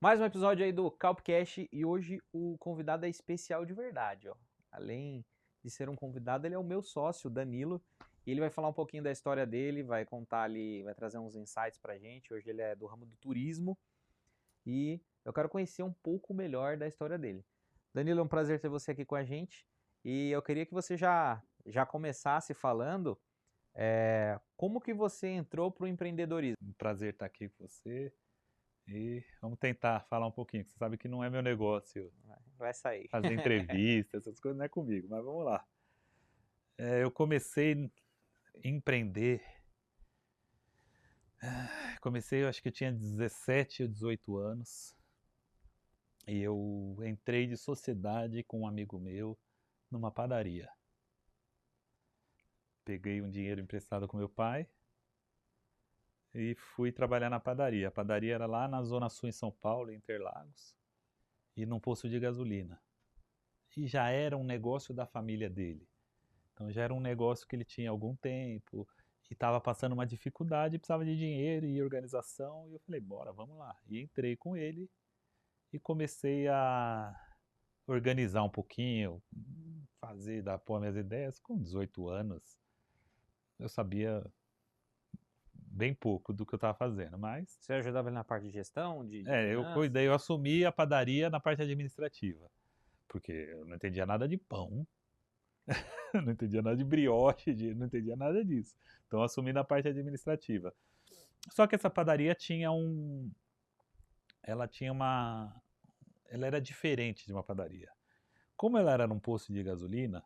Mais um episódio aí do Calpcast e hoje o convidado é especial de verdade, ó. Além de ser um convidado, ele é o meu sócio, o Danilo, e ele vai falar um pouquinho da história dele, vai contar ali, vai trazer uns insights pra gente. Hoje ele é do ramo do turismo e eu quero conhecer um pouco melhor da história dele. Danilo, é um prazer ter você aqui com a gente e eu queria que você já começasse falando como que você entrou pro empreendedorismo. Um prazer estar aqui com você e vamos tentar falar um pouquinho. Você sabe que não é meu negócio Vai sair. fazer entrevista, essas coisas não é comigo, mas vamos lá. Eu comecei a empreender, eu acho que eu tinha 17 ou 18 anos e eu entrei de sociedade com um amigo meu numa padaria. Peguei um dinheiro emprestado com meu pai e fui trabalhar na padaria. A padaria era lá na Zona Sul, em São Paulo, em Interlagos, e num posto de gasolina. E já era um negócio da família dele. Então já era um negócio que ele tinha há algum tempo e estava passando uma dificuldade, precisava de dinheiro e organização. E eu falei, bora, vamos lá. E entrei com ele e comecei a organizar um pouquinho, dar pôr minhas ideias. Com 18 anos, eu sabia bem pouco do que eu estava fazendo, mas Você ajudava ele na parte de gestão, de eu finanças? cuidei, eu assumi a padaria na parte administrativa, porque eu não entendia nada de pão, não entendia nada de brioche, não entendia nada disso. Então eu assumi na parte administrativa. Só que essa padaria tinha ela tinha ela era diferente de uma padaria. Como ela era num posto de gasolina,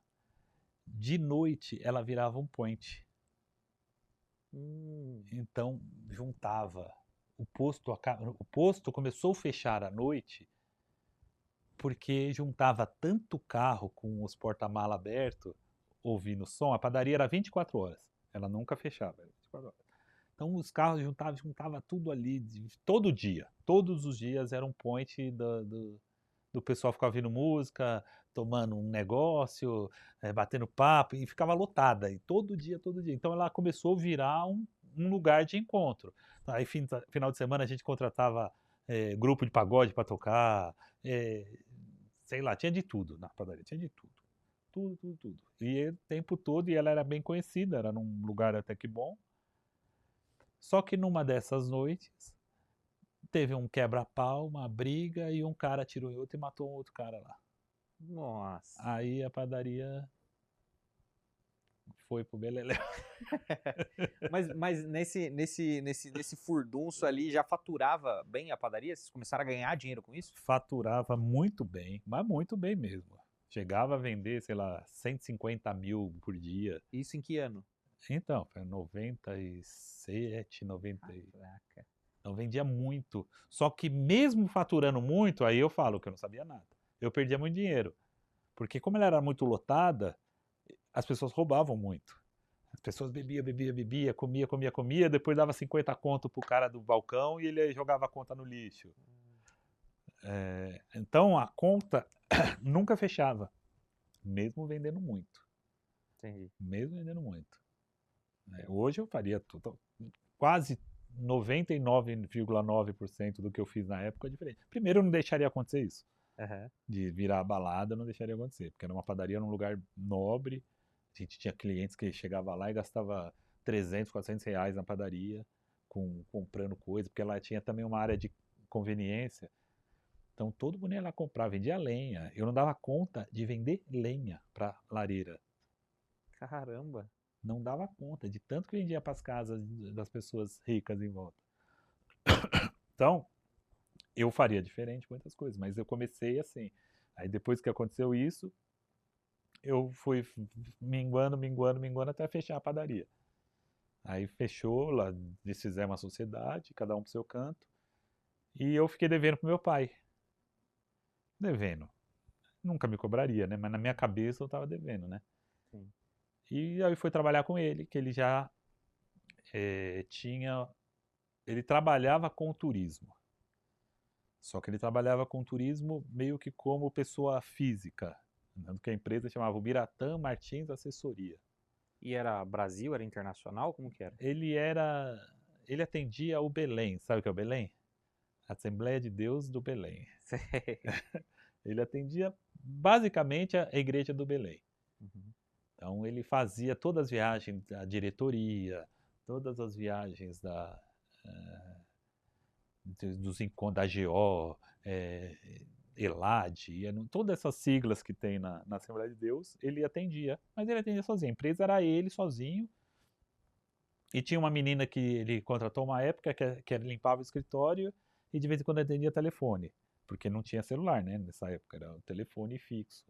de noite ela virava um point. Então juntava o posto começou a fechar à noite porque juntava tanto carro com os porta-mala abertos, ouvindo som. A padaria era 24 horas, ela nunca fechava, era 24 horas. Então os carros juntava tudo ali, todo dia, todos os dias era um point do pessoal ficar ouvindo música, tomando um negócio, batendo papo, e ficava lotada, e todo dia, todo dia. Então ela começou a virar um lugar de encontro. Aí final de semana a gente contratava grupo de pagode para tocar, sei lá, tinha de tudo na padaria, tinha de tudo. Tudo, tudo, tudo. E o tempo todo, e ela era bem conhecida, era num lugar até que bom. Só que numa dessas noites, teve um quebra-pau, uma briga, e um cara atirou em outro e matou um outro cara lá. Nossa. Aí a padaria foi pro beleléu. Mas nesse furdunço ali já faturava bem a padaria? Vocês começaram a ganhar dinheiro com isso? Faturava muito bem, mas muito bem mesmo. Chegava a vender, sei lá, 150 mil por dia. Isso em que ano? Então, foi 97, 90. Caraca. Não vendia muito. Só que mesmo faturando muito, aí eu falo que eu não sabia nada. Eu perdia muito dinheiro. Porque como ela era muito lotada, as pessoas roubavam muito. As pessoas bebia, comia, depois dava 50 conto pro cara do balcão e ele jogava a conta no lixo. Então a conta nunca fechava, mesmo vendendo muito. Entendi. Mesmo vendendo muito. Hoje eu faria tudo, quase 99,9% do que eu fiz na época é diferente. Primeiro, eu não deixaria acontecer isso. Uhum. De virar a balada, eu não deixaria acontecer, porque era uma padaria num lugar nobre. A gente tinha clientes que chegava lá e gastava 300, 400 reais na padaria, comprando coisa, porque ela tinha também uma área de conveniência. Então todo mundo ia lá comprar, vendia lenha. Eu não dava conta de vender lenha para lareira. Caramba. Não dava conta de tanto que vendia para as casas das pessoas ricas em volta. Então, eu faria diferente muitas coisas, mas eu comecei assim. Aí depois que aconteceu isso, eu fui minguando até fechar a padaria. Aí fechou, lá desfizemos uma sociedade, cada um pro seu canto, e eu fiquei devendo pro meu pai. Devendo. Nunca me cobraria, né? Mas na minha cabeça eu tava devendo, né? Sim. E aí fui trabalhar com ele, que ele já tinha. Ele trabalhava com turismo. Só que ele trabalhava com turismo meio que como pessoa física, que a empresa chamava Biratã Martins Assessoria. E era Brasil, era internacional? Como que era? Ele atendia o Belém, sabe o que é o Belém? Assembleia de Deus do Belém. Sei. Ele atendia basicamente a igreja do Belém. Uhum. Então ele fazia todas as viagens da diretoria, todas as viagens dos encontros da GO, ELAD, todas essas siglas que tem na Assembleia de Deus, ele atendia, mas ele atendia sozinho. A empresa era ele sozinho. E tinha uma menina que ele contratou uma época que limpava o escritório e de vez em quando atendia telefone, porque não tinha celular, né? Nessa época era o telefone fixo.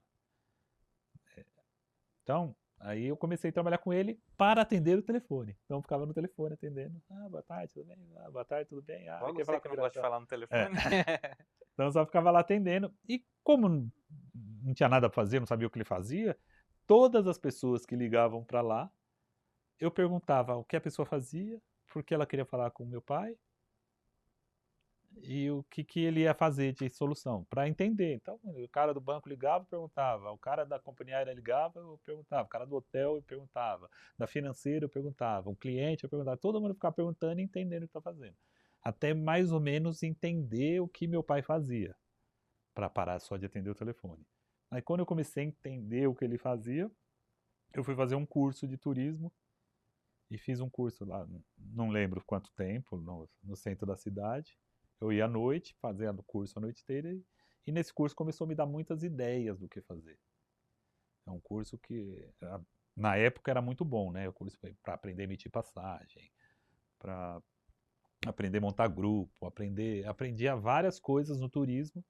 Então, aí eu comecei a trabalhar com ele para atender o telefone. Então eu ficava no telefone atendendo. Ah, boa tarde, tudo bem? Ah, boa tarde, tudo bem? Ah, Logo quer você falar que com o não gosta de diretor? falar no telefone. Então eu só ficava lá atendendo. E como não tinha nada a fazer, não sabia o que ele fazia, todas as pessoas que ligavam para lá, eu perguntava o que a pessoa fazia, por que ela queria falar com o meu pai e o que ele ia fazer de solução, para entender. Então, o cara do banco ligava e perguntava, o cara da companhia aérea ligava, eu perguntava, o cara do hotel eu perguntava, da financeira eu perguntava, um cliente eu perguntava, todo mundo ficava perguntando e entendendo o que está fazendo. Até mais ou menos entender o que meu pai fazia, para parar só de atender o telefone. Aí quando eu comecei a entender o que ele fazia, eu fui fazer um curso de turismo e fiz um curso lá, não lembro quanto tempo, no centro da cidade. Eu ia à noite, fazendo o curso a noite inteira, e nesse curso começou a me dar muitas ideias do que fazer. É um curso que, na época, era muito bom, né? O curso foi para aprender a emitir passagem, para aprender a montar grupo, aprendia várias coisas no turismo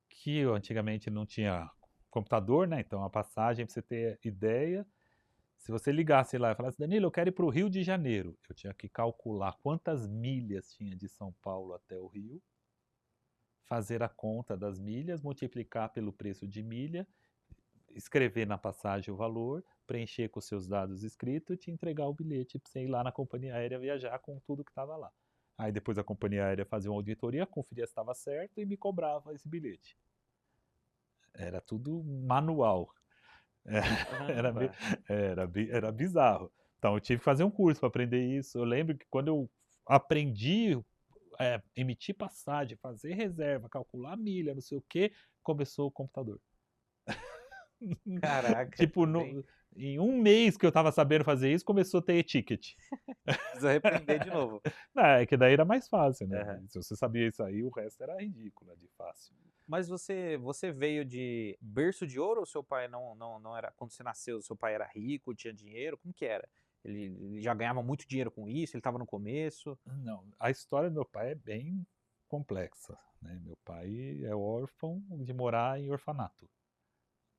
que eu antigamente não tinha computador, né? Então a passagem, para você ter ideia, se você ligasse lá e falasse, Danilo, eu quero ir para o Rio de Janeiro, eu tinha que calcular quantas milhas tinha de São Paulo até o Rio, fazer a conta das milhas, multiplicar pelo preço de milha, escrever na passagem o valor, preencher com os seus dados escritos e te entregar o bilhete para você ir lá na companhia aérea viajar com tudo que estava lá. Aí depois a companhia aérea fazia uma auditoria, conferia se estava certo e me cobrava esse bilhete. Era tudo manual. Era, Caramba. era bizarro. Então eu tive que fazer um curso para aprender isso. Eu lembro que quando eu aprendi emitir passagem, fazer reserva, calcular milha, não sei o que, começou o computador. Caraca, Tipo, bem. em um mês que eu tava sabendo fazer isso, começou a ter ticket. Precisa repreender de novo. Não, é que daí era mais fácil, né? Aham. Se você sabia isso aí, o resto era ridículo, de fácil. Mas você veio de berço de ouro ou seu pai não era. Quando você nasceu, seu pai era rico, tinha dinheiro? Como que era? Ele já ganhava muito dinheiro com isso? Ele estava no começo? Não, a história do meu pai é bem complexa, né? Meu pai é órfão de morar em orfanato.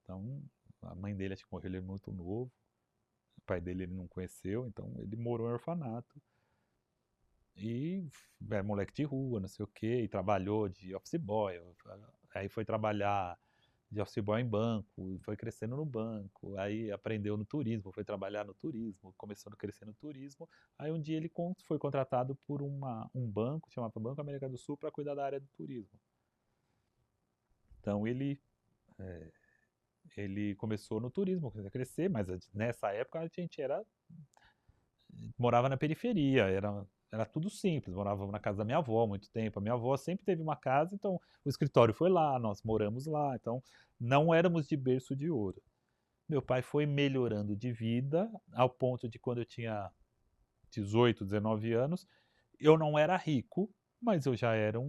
Então, a mãe dele acho que morreu ele muito novo. O pai dele ele não conheceu, então ele morou em orfanato. E é moleque de rua, não sei o quê, e trabalhou de office boy. Aí foi trabalhar de office boy em banco, e foi crescendo no banco. Aí aprendeu no turismo, foi trabalhar no turismo, começou a crescer no turismo. Aí um dia ele foi contratado por um banco, chamado Banco América do Sul, para cuidar da área do turismo. Então ele começou no turismo, começou a crescer, mas nessa época a gente morava na periferia, era tudo simples, morava na casa da minha avó há muito tempo, a minha avó sempre teve uma casa, então o escritório foi lá, nós moramos lá, então não éramos de berço de ouro. Meu pai foi melhorando de vida, ao ponto de quando eu tinha 18, 19 anos, eu não era rico, mas eu já era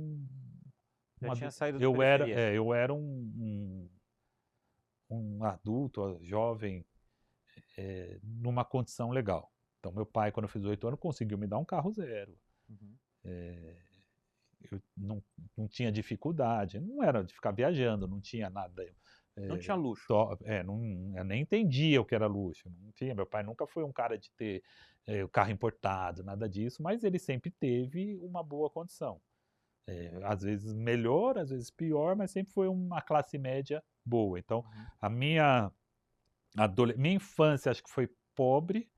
Já tinha saído da periferia. eu era um adulto, jovem, numa condição legal. Então, meu pai, quando eu fiz 8 anos, conseguiu me dar um carro zero. Uhum. Eu não tinha dificuldade, não era de ficar viajando, não tinha nada. Não tinha luxo. Eu nem entendia o que era luxo. Não tinha. Meu pai nunca foi um cara de ter o carro importado, nada disso, mas ele sempre teve uma boa condição. Às vezes melhor, às vezes pior, mas sempre foi uma classe média boa. Então, Uhum. a minha infância acho que foi pobre,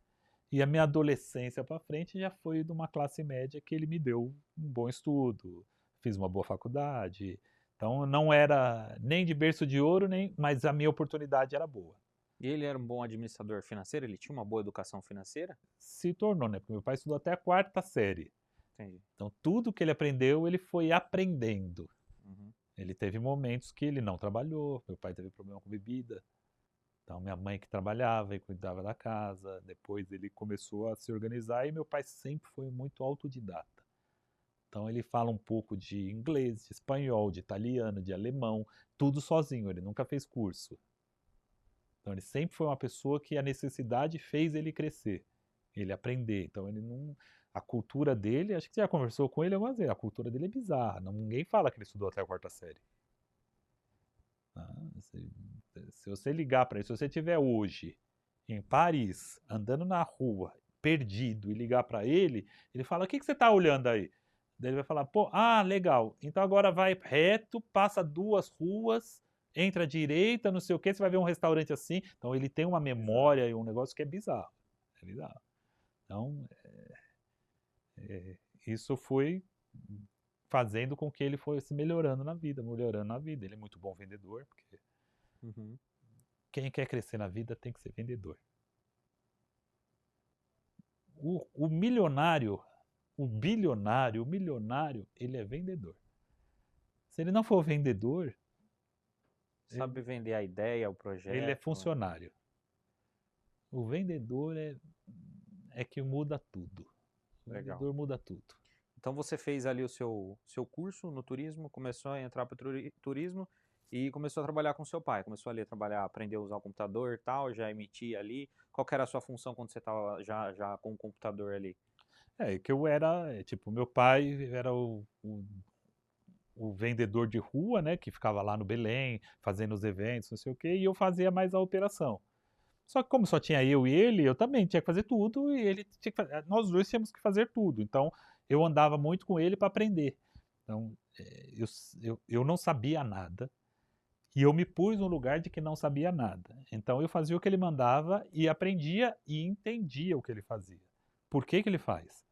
e a minha adolescência para frente já foi de uma classe média que ele me deu um bom estudo, fiz uma boa faculdade. Então não era nem de berço de ouro, mas a minha oportunidade era boa. E ele era um bom administrador financeiro? Ele tinha uma boa educação financeira? Se tornou, né? Porque meu pai estudou até a 4ª série. Entendi. Então, tudo que ele aprendeu, ele foi aprendendo. Uhum. Ele teve momentos que ele não trabalhou, meu pai teve problema com bebida. Então, minha mãe que trabalhava e cuidava da casa. Depois ele começou a se organizar e meu pai sempre foi muito autodidata. Então, ele fala um pouco de inglês, de espanhol, de italiano, de alemão, tudo sozinho, ele nunca fez curso. Então, ele sempre foi uma pessoa que a necessidade fez ele crescer, ele aprender. Então, ele não. A cultura dele, acho que você já conversou com ele algumas vezes, a cultura dele é bizarra. Ninguém fala que ele estudou até a quarta série. Se você ligar para ele, se você estiver hoje em Paris, andando na rua, perdido, e ligar para ele, ele fala: o que você está olhando aí? Daí ele vai falar: pô, legal, então agora vai reto, passa 2 ruas, entra à direita, não sei o que, você vai ver um restaurante assim. Então ele tem uma memória e um negócio que é bizarro. É bizarro. Então, isso foi fazendo com que ele fosse melhorando na vida, melhorando na vida. Ele é muito bom vendedor, porque Uhum. quem quer crescer na vida tem que ser vendedor. O milionário, o bilionário, o milionário, ele é vendedor. Se ele não for vendedor, Sabe vender a ideia, o projeto. ele é funcionário. O vendedor é que muda tudo. O Legal. vendedor muda tudo. Então você fez ali o seu curso no turismo, começou a entrar para o turismo e começou a trabalhar com seu pai. Começou ali a trabalhar, aprender a usar o computador e tal, já emitia ali. Qual que era a sua função quando você estava já com o computador ali? Que eu era, tipo, meu pai era o vendedor de rua, né, que ficava lá no Belém, fazendo os eventos, não sei o quê, e eu fazia mais a operação. Só que como só tinha eu e ele, eu também tinha que fazer tudo e ele tinha que fazer, nós dois tínhamos que fazer tudo. Então eu andava muito com ele para aprender. Então eu não sabia nada e eu me pus no lugar de que não sabia nada. Então eu fazia o que ele mandava e aprendia e entendia o que ele fazia. Por que ele faz?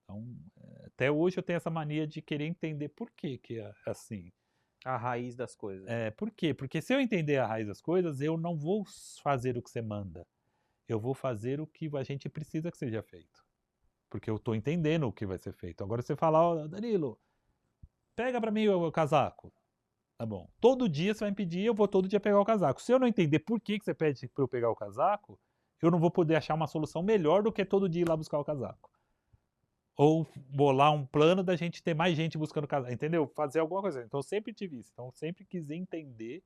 Então, até hoje eu tenho essa mania de querer entender por que é assim. A raiz das coisas. Por quê? Porque se eu entender a raiz das coisas, eu não vou fazer o que você manda. Eu vou fazer o que a gente precisa que seja feito. Porque eu estou entendendo o que vai ser feito. Agora você fala: ó, Danilo, pega para mim o casaco. Tá bom. Todo dia você vai me pedir, eu vou todo dia pegar o casaco. Se eu não entender por que você pede para eu pegar o casaco, eu não vou poder achar uma solução melhor do que todo dia ir lá buscar o casaco. Ou bolar um plano da gente ter mais gente buscando casaco, entendeu? Fazer alguma coisa. Então eu sempre tive isso. Então eu sempre quis entender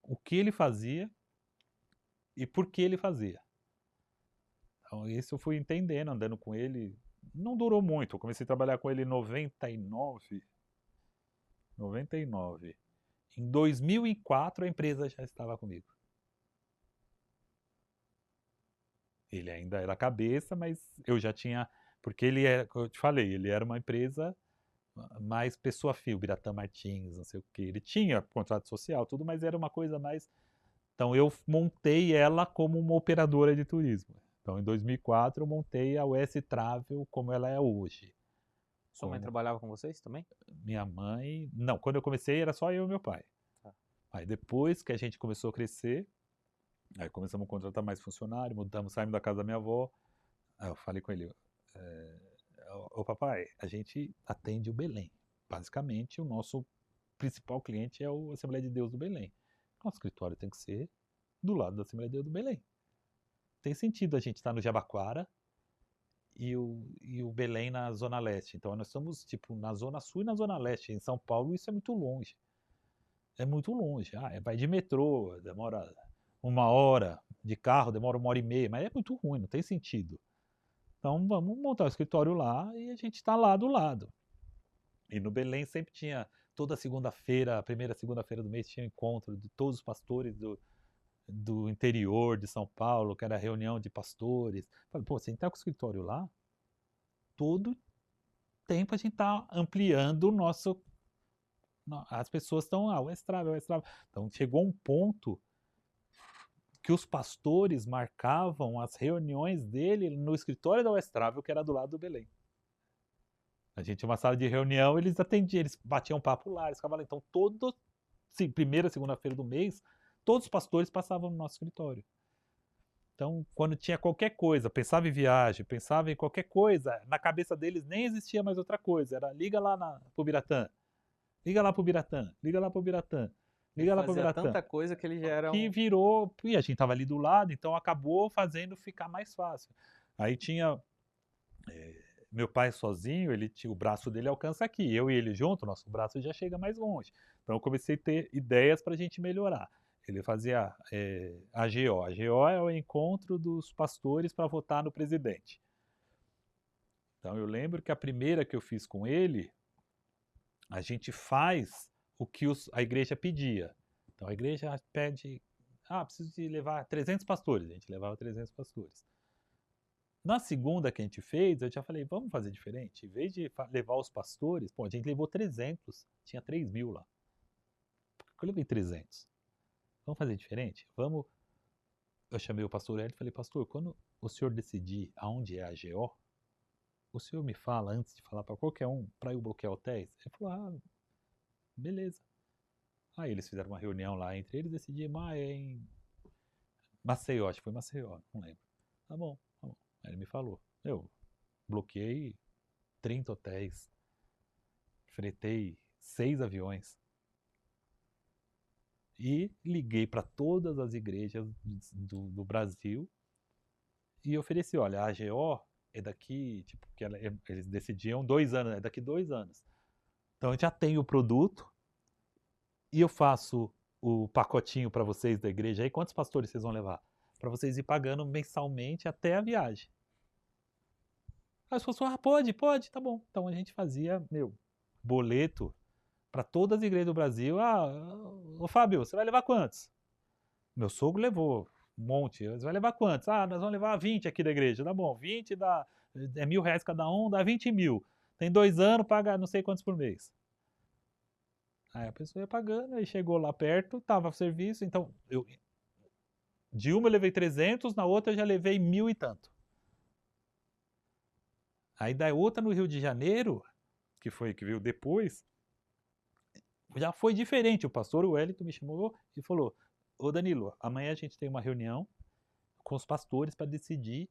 o que ele fazia e por que ele fazia. Então isso eu fui entendendo, andando com ele. Não durou muito. Eu comecei a trabalhar com ele em 99. Em 2004 a empresa já estava comigo. Ele ainda era cabeça, mas eu já tinha. Porque ele era, como eu te falei, ele era uma empresa mais pessoa fio, Biratã Martins, não sei o quê. Ele tinha contrato social, tudo, mas era uma coisa mais. Então eu montei ela como uma operadora de turismo. Então em 2004 eu montei a US Travel como ela é hoje. Sua mãe trabalhava com vocês também? Minha mãe. Não, quando eu comecei era só eu e meu pai. Tá. Aí depois que a gente começou a crescer, aí começamos a contratar mais funcionário, saímos da casa da minha avó. Aí eu falei com ele: ô papai, a gente atende o Belém. Basicamente, o nosso principal cliente é o Assembleia de Deus do Belém. Nosso escritório tem que ser do lado da Assembleia de Deus do Belém. Tem sentido a gente estar no Jabaquara e o Belém na Zona Leste. Então nós estamos tipo na Zona Sul e na Zona Leste. Em São Paulo isso é muito longe. É muito longe. Vai de metrô, demora 1 hora, de carro demora 1 hora e meia, mas é muito ruim, não tem sentido. Então vamos montar o escritório lá e a gente está lá do lado. E no Belém sempre tinha, toda segunda-feira, a primeira segunda-feira do mês, tinha um encontro de todos os pastores do interior de São Paulo, que era reunião de pastores. Falei, pô, você entrar com o escritório lá, todo tempo a gente está ampliando o nosso. As pessoas estão lá, o Estrava, o Estrava. Então chegou um ponto que os pastores marcavam as reuniões dele no escritório da Oestrável, que era do lado do Belém. A gente tinha uma sala de reunião, eles atendiam, eles batiam papo lá, eles ficavam lá. Então, primeira, segunda-feira do mês, todos os pastores passavam no nosso escritório. Então, quando tinha qualquer coisa, pensava em viagem, pensava em qualquer coisa, na cabeça deles nem existia mais outra coisa. Era liga lá pro Biratã, liga lá pro Biratã, liga lá pro Biratã, Ele liga lá pro fazia Biratã. tanta coisa que ele já era Que um... virou, e a gente tava ali do lado, então acabou fazendo ficar mais fácil. Aí tinha meu pai sozinho, ele tinha o braço dele alcança aqui, eu e ele junto, nosso braço já chega mais longe. Então eu comecei a ter ideias para a gente melhorar. Ele fazia AGO. AGO é o encontro dos pastores para votar no presidente. Então eu lembro que a primeira que eu fiz com ele, a gente faz o que a igreja pedia. Então a igreja pede, preciso de levar 300 pastores. A gente levava 300 pastores. Na segunda que a gente fez, eu já falei, vamos fazer diferente. Em vez de levar os pastores, pô, a gente levou 300, tinha 3.000 lá. Por que eu levei 300? Vamos fazer diferente? Vamos. Eu chamei o pastor Hélio e falei, pastor, quando o senhor decidir aonde é a GO, o senhor me fala antes de falar para qualquer um, para eu bloquear hotéis? Ele falou, beleza. Aí eles fizeram uma reunião lá entre eles, decidiram, é em Maceió, acho que foi Maceió, não lembro. Tá bom, tá bom. Aí ele me falou, eu bloqueei 30 hotéis, fretei 6 aviões e liguei para todas as igrejas do Brasil e ofereci, olha, a AGO é daqui, tipo, que eles decidiam 2 anos, é daqui 2 anos. Então eu já tenho o produto e eu faço o pacotinho para vocês da igreja. Aí quantos pastores vocês vão levar? Para vocês ir pagando mensalmente até a viagem. Aí as pessoas, pode, tá bom. Então a gente fazia, boleto para todas as igrejas do Brasil. Ô Fábio, você vai levar quantos? Meu sogro levou um monte. Você vai levar quantos? Nós vamos levar 20 aqui da igreja. Tá bom, 20 dá, é R$ 1.000 cada um, dá 20 mil. Tem 2 anos, paga não sei quantos por mês. Aí a pessoa ia pagando, aí chegou lá perto, tava o serviço, então de uma eu levei 300, na outra eu já levei 1.000 e tanto. Aí da outra no Rio de Janeiro, que foi que veio depois, já foi diferente. O pastor Wellington me chamou e falou, ô Danilo, amanhã a gente tem uma reunião com os pastores para decidir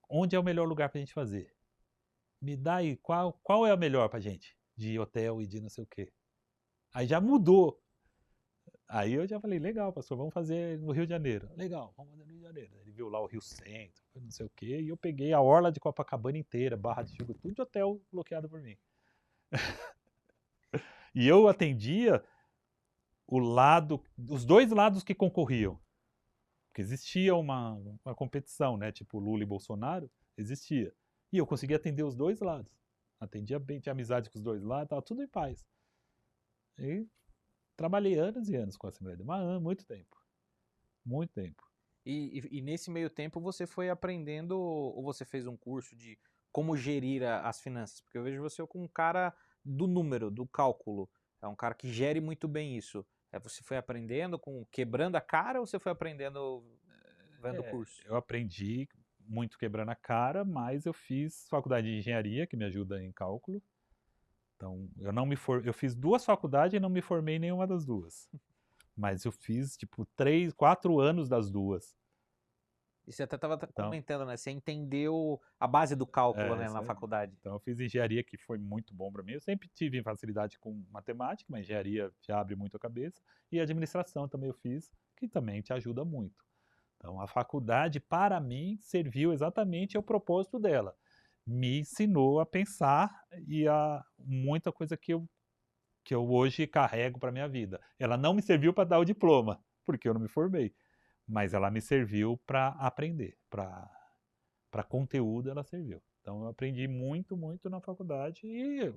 onde é o melhor lugar para a gente fazer. Me dá aí, qual é o melhor pra gente? De hotel e de não sei o quê. Aí já mudou. Aí eu já falei, legal, pastor, vamos fazer no Rio de Janeiro. Legal, vamos fazer no Rio de Janeiro. Ele viu lá o Rio Centro, não sei o quê, e eu peguei a orla de Copacabana inteira, Barra de Tijuca, tudo de hotel bloqueado por mim. E eu atendia os 2 lados que concorriam. Porque existia uma competição, né? Tipo Lula e Bolsonaro, existia. E eu conseguia atender os 2 lados. Atendia bem, tinha amizade com os 2 lados, tava tudo em paz. E trabalhei anos e anos com a Assembleia de Maã, muito tempo. Muito tempo. E nesse meio tempo você foi aprendendo, ou você fez um curso de como gerir as finanças? Porque eu vejo você como um cara do número, do cálculo. É um cara que gere muito bem isso. Você foi aprendendo quebrando a cara ou você foi aprendendo vendo curso? Eu aprendi muito quebrando a cara, mas eu fiz faculdade de engenharia, que me ajuda em cálculo. Então, eu fiz 2 faculdades e não me formei em nenhuma das 2. Mas eu fiz, tipo, 3, 4 anos das 2. E você até estava Então, comentando, né? Você entendeu a base do cálculo, né, isso na aí. faculdade. Então, eu fiz engenharia, que foi muito bom para mim. Eu sempre tive facilidade com matemática, mas engenharia já abre muito a cabeça. E administração também eu fiz, que também te ajuda muito. Então, a faculdade, para mim, serviu exatamente ao propósito dela. Me ensinou a pensar e a muita coisa que eu hoje carrego para minha vida. Ela não me serviu para dar o diploma, porque eu não me formei, mas ela me serviu para aprender, para conteúdo ela serviu. Então, eu aprendi muito, muito na faculdade e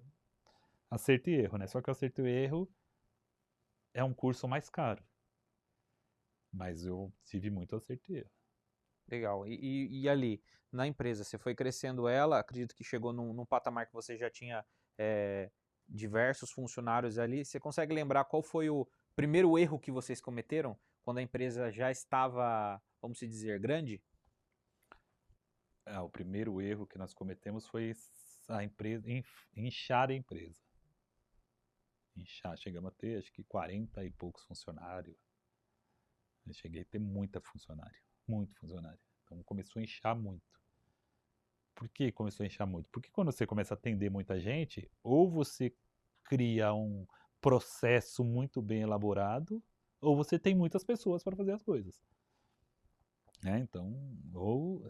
acerto e erro, né? Só que o acerto e erro é um curso mais caro, mas eu tive muito acerto e erro. Legal. E ali, na empresa, você foi crescendo ela, acredito que chegou num patamar que você já tinha diversos funcionários ali. Você consegue lembrar qual foi o primeiro erro que vocês cometeram quando a empresa já estava, vamos se dizer, grande? O primeiro erro que nós cometemos foi a empresa, inchar a empresa. Inchar, chegamos a ter acho que 40 e poucos funcionários. Eu cheguei a ter muita funcionário. muito funcionário. Então começou a inchar muito. Por que começou a inchar muito? Porque quando você começa a atender muita gente, ou você cria um processo muito bem elaborado, ou você tem muitas pessoas para fazer as coisas. Né? Então, ou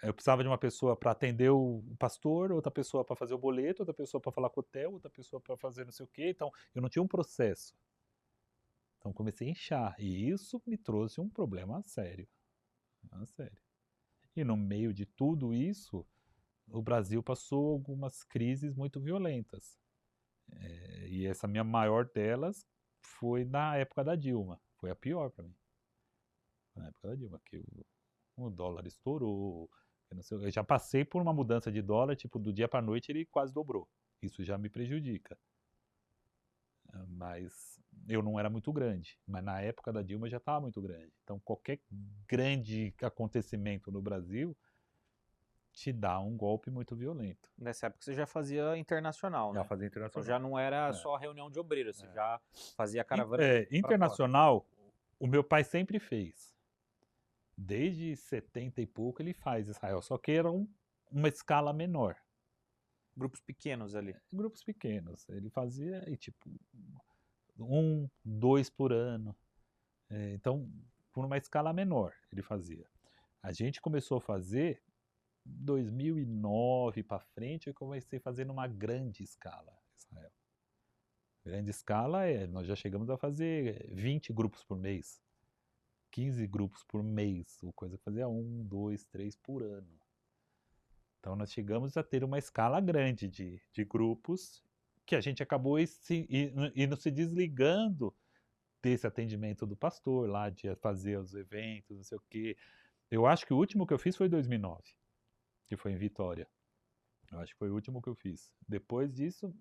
eu precisava de uma pessoa para atender o pastor, outra pessoa para fazer o boleto, outra pessoa para falar com o hotel, outra pessoa para fazer não sei o quê. Então, eu não tinha um processo. Então, comecei a inchar. E isso me trouxe um problema sério. Sério. E no meio de tudo isso, o Brasil passou algumas crises muito violentas. E essa minha maior delas foi na época da Dilma. Foi a pior para mim. Na época da Dilma, que o dólar estourou. Eu já passei por uma mudança de dólar, tipo, do dia para a noite ele quase dobrou. Isso já me prejudica. Mas eu não era muito grande. Mas na época da Dilma já estava muito grande. Então qualquer grande acontecimento no Brasil te dá um golpe muito violento. Nessa época você já fazia internacional, Já né? fazia Então internacional. já não era só reunião de obreiros, você já fazia caravana Internacional, o meu pai sempre fez. Desde 70 e pouco ele faz Israel, só que era uma escala menor. Grupos pequenos ali. Grupos pequenos. Ele fazia, tipo, 1, 2 por ano. Então, por uma escala menor ele fazia. A gente começou a fazer 2009 para frente, eu comecei a fazer numa grande escala Israel. Grande escala nós já chegamos a fazer 20 grupos por mês, 15 grupos por mês, ou coisa que fazia 1, 2, 3 por ano. Então nós chegamos a ter uma escala grande de grupos que a gente acabou indo se desligando desse atendimento do pastor lá, de fazer os eventos, não sei o quê. Eu acho que o último que eu fiz foi em 2009, que foi em Vitória. Eu acho que foi o último que eu fiz. Depois disso,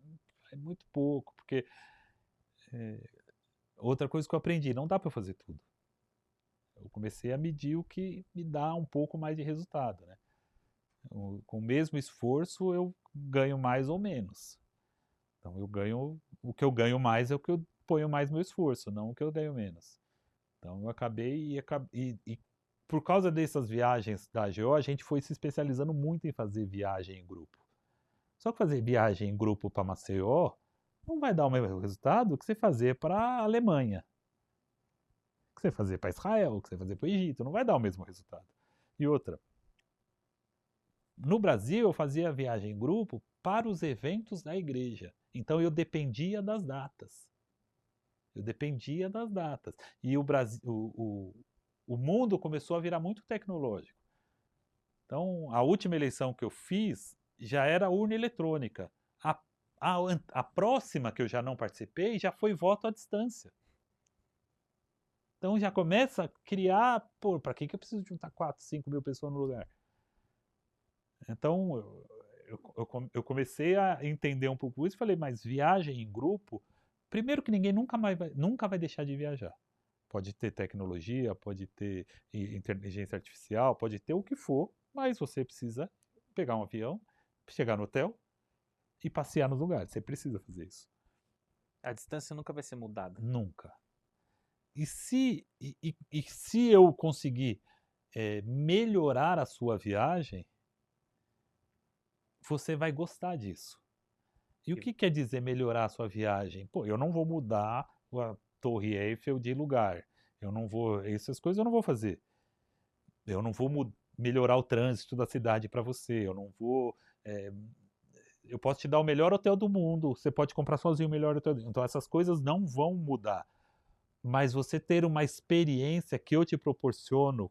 é muito pouco, porque outra coisa que eu aprendi, não dá para fazer tudo. Eu comecei a medir o que me dá um pouco mais de resultado, né? Com o mesmo esforço eu ganho mais ou menos. Então o que eu ganho mais é o que eu ponho mais meu esforço, não o que eu ganho menos. Então eu acabei e por causa dessas viagens da AGO, a gente foi se especializando muito em fazer viagem em grupo. Só que fazer viagem em grupo para Maceió não vai dar o mesmo resultado que você fazer para a Alemanha, que você fazer para Israel, que você fazer para o Egito, não vai dar o mesmo resultado. E outra, no Brasil eu fazia a viagem em grupo para os eventos da igreja. Então eu dependia das datas. Eu dependia das datas. E o Brasil, o mundo começou a virar muito tecnológico. Então, a última eleição que eu fiz já era urna eletrônica. A próxima que eu já não participei já foi voto à distância. Então já começa a criar, pô, para que eu preciso juntar 4, 5 mil pessoas no lugar? Então eu comecei a entender um pouco isso e falei, mas viagem em grupo, primeiro que ninguém nunca vai deixar de viajar. Pode ter tecnologia, pode ter inteligência artificial, pode ter o que for, mas você precisa pegar um avião, chegar no hotel e passear nos lugares. Você precisa fazer isso. A distância nunca vai ser mudada. Nunca. E se eu conseguir melhorar a sua viagem, você vai gostar disso. E o que quer dizer melhorar a sua viagem? Pô, eu não vou mudar a Torre Eiffel de lugar. Eu não vou. Essas coisas eu não vou fazer. Eu não vou melhorar o trânsito da cidade para você. Eu não vou. Eu posso te dar o melhor hotel do mundo. Você pode comprar sozinho o melhor hotel do mundo. Então essas coisas não vão mudar. Mas você ter uma experiência que eu te proporciono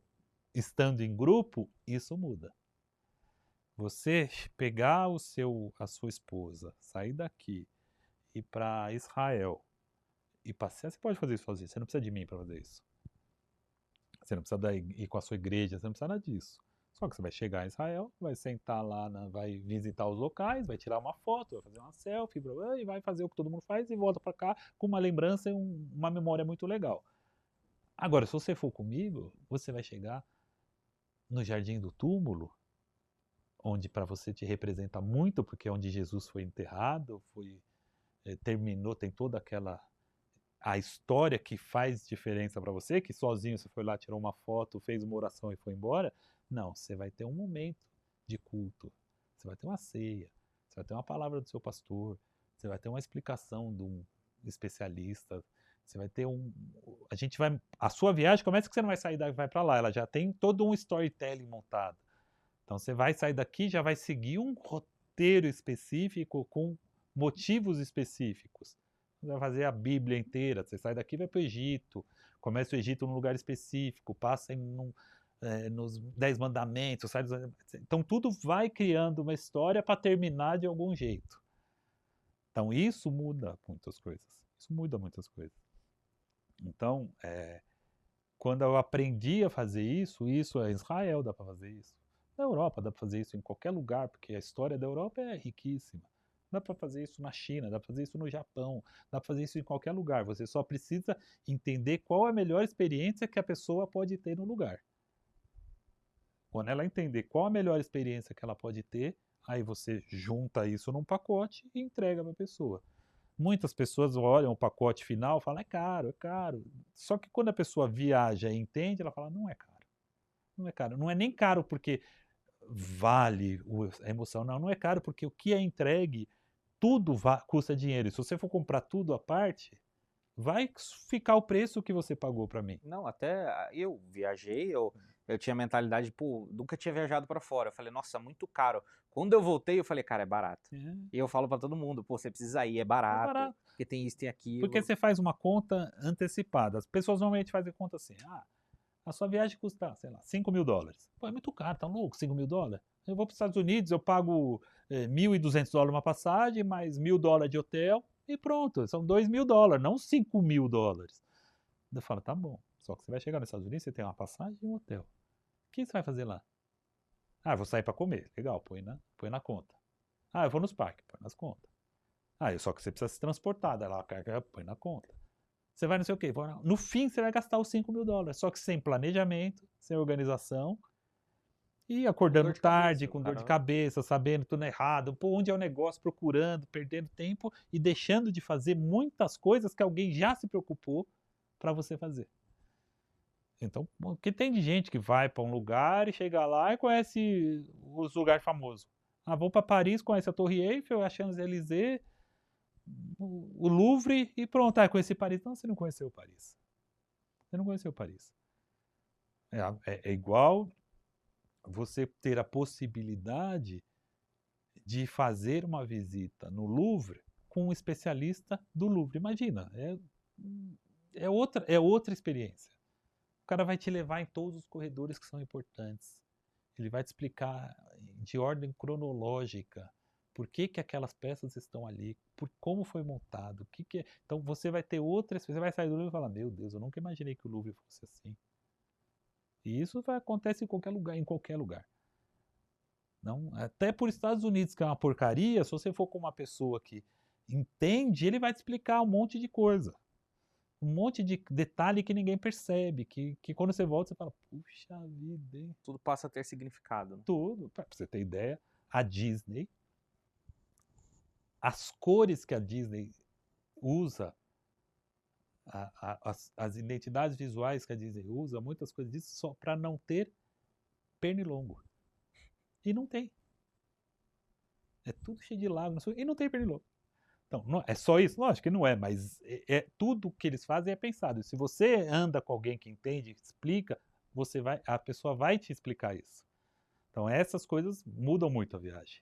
estando em grupo, isso muda. Você pegar a sua esposa, sair daqui, ir para Israel e passear, você pode fazer isso sozinho. Você não precisa de mim para fazer isso. Você não precisa ir com a sua igreja, você não precisa nada disso. Só que você vai chegar em Israel, vai sentar lá, vai visitar os locais, vai tirar uma foto, vai fazer uma selfie, e vai fazer o que todo mundo faz e volta para cá com uma lembrança e uma memória muito legal. Agora, se você for comigo, você vai chegar no Jardim do Túmulo, onde para você te representa muito, porque é onde Jesus foi enterrado, terminou, tem toda aquela a história que faz diferença para você, que sozinho você foi lá, tirou uma foto, fez uma oração e foi embora. Não, você vai ter um momento de culto, você vai ter uma ceia, você vai ter uma palavra do seu pastor, você vai ter uma explicação de um especialista, você vai ter a sua viagem começa que você não vai sair daqui, vai para lá, ela já tem todo um storytelling montado. Então você vai sair daqui, já vai seguir um roteiro específico com motivos específicos. Você vai fazer a Bíblia inteira, você sai daqui e vai para o Egito, começa o Egito num lugar específico, passa nos 10 mandamentos, então tudo vai criando uma história para terminar de algum jeito. Então isso muda muitas coisas. Isso muda muitas coisas. Então, quando eu aprendi a fazer isso em Israel dá para fazer isso. Na Europa dá para fazer isso em qualquer lugar, porque a história da Europa é riquíssima. Dá para fazer isso na China, dá para fazer isso no Japão, dá para fazer isso em qualquer lugar. Você só precisa entender qual é a melhor experiência que a pessoa pode ter no lugar. Quando ela entender qual a melhor experiência que ela pode ter, aí você junta isso num pacote e entrega para a pessoa. Muitas pessoas olham o pacote final e falam, é caro, é caro. Só que quando a pessoa viaja e entende, ela fala, não é caro. Não é caro. Não é nem caro porque vale a emoção. Não, não é caro porque o que é entregue, tudo custa dinheiro. E se você for comprar tudo à parte, vai ficar o preço que você pagou para mim. Não, até eu viajei, eu tinha a mentalidade, pô, nunca tinha viajado para fora. Eu falei, nossa, muito caro. Quando eu voltei, eu falei, cara, é barato. E eu falo para todo mundo, pô, você precisa ir, é barato, porque tem isso, tem aquilo. Porque você faz uma conta antecipada. As pessoas normalmente fazem conta assim, a sua viagem custa, sei lá, $5.000. Pô, é muito caro, tá louco, $5.000? Eu vou para os Estados Unidos, eu pago $1.200 uma passagem, mais $1.000 de hotel, e pronto, são $2.000, não $5.000. Eu falo, tá bom, só que você vai chegar nos Estados Unidos, você tem uma passagem e um hotel. O que você vai fazer lá? Eu vou sair para comer, legal, põe na conta. Eu vou nos parques, põe nas contas. Só que você precisa se transportar, daí lá, põe na conta. Você vai não sei o quê. No fim, você vai gastar os $5.000. Só que sem planejamento, sem organização. E acordando tarde, com dor de cabeça, sabendo tudo errado. Pô, onde é o negócio, procurando, perdendo tempo e deixando de fazer muitas coisas que alguém já se preocupou para você fazer. Então, o que tem de gente que vai para um lugar e chega lá e conhece os lugares famosos. Vou para Paris, conhece a Torre Eiffel, a Champs-Élysées, o Louvre e pronto, conheci Paris. Não, você não conheceu Paris. Você não conheceu Paris. É igual você ter a possibilidade de fazer uma visita no Louvre com um especialista do Louvre. Imagina, é outra experiência. O cara vai te levar em todos os corredores que são importantes. Ele vai te explicar de ordem cronológica por que aquelas peças estão ali, por como foi montado, Então você vai ter você vai sair do Louvre e falar, meu Deus, eu nunca imaginei que o Louvre fosse assim. E isso acontece em qualquer lugar. Não, até por Estados Unidos, que é uma porcaria, se você for com uma pessoa que entende, ele vai te explicar um monte de coisa. Um monte de detalhe que ninguém percebe, que quando você volta, você fala, puxa vida, hein? Tudo passa a ter significado. Né? Tudo. Pra você ter ideia, a Disney, as cores que a Disney usa, as identidades visuais que a Disney usa, muitas coisas disso, só para não ter pernilongo. E não tem. É tudo cheio de lagos e não tem pernilongo. Então, não, é só isso? Lógico que não é, mas tudo que eles fazem é pensado. E se você anda com alguém que entende, explica, a pessoa vai te explicar isso. Então essas coisas mudam muito a viagem.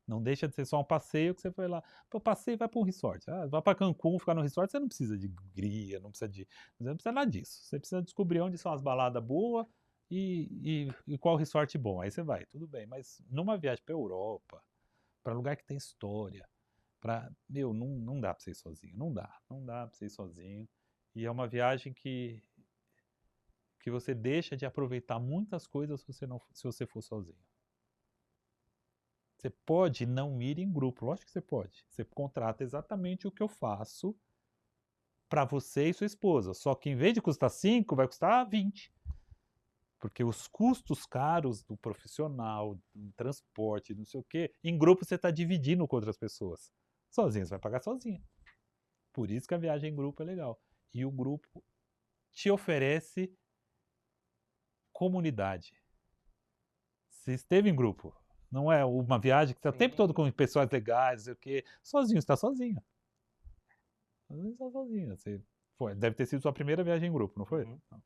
Não deixa de ser só um passeio que você foi lá. Passeio, vai para um resort. Vai para Cancún, ficar no resort, você não precisa de guia, não precisa nada disso. Você precisa descobrir onde são as baladas boas e qual resort bom. Aí você vai, tudo bem. Mas numa viagem para Europa, para lugar que tem história, não dá para você ir sozinho. Não dá para você ir sozinho. E é uma viagem que você deixa de aproveitar muitas coisas se você for sozinho. Você pode não ir em grupo, lógico que você pode. Você contrata exatamente o que eu faço para você e sua esposa. Só que em vez de custar 5, vai custar 20. Porque os custos caros do profissional, do transporte, não sei o quê, em grupo você está dividindo com outras pessoas. Sozinho você vai pagar sozinho. Por isso que a viagem em grupo é legal. e o grupo te oferece comunidade. Você esteve em grupo. Não é uma viagem que você está o tempo todo Sim. com pessoas legais, não sei o quê. Sozinho, você está sozinho. Às vezes está sozinho. Deve ter sido sua primeira viagem em grupo, não foi? Uhum. Não.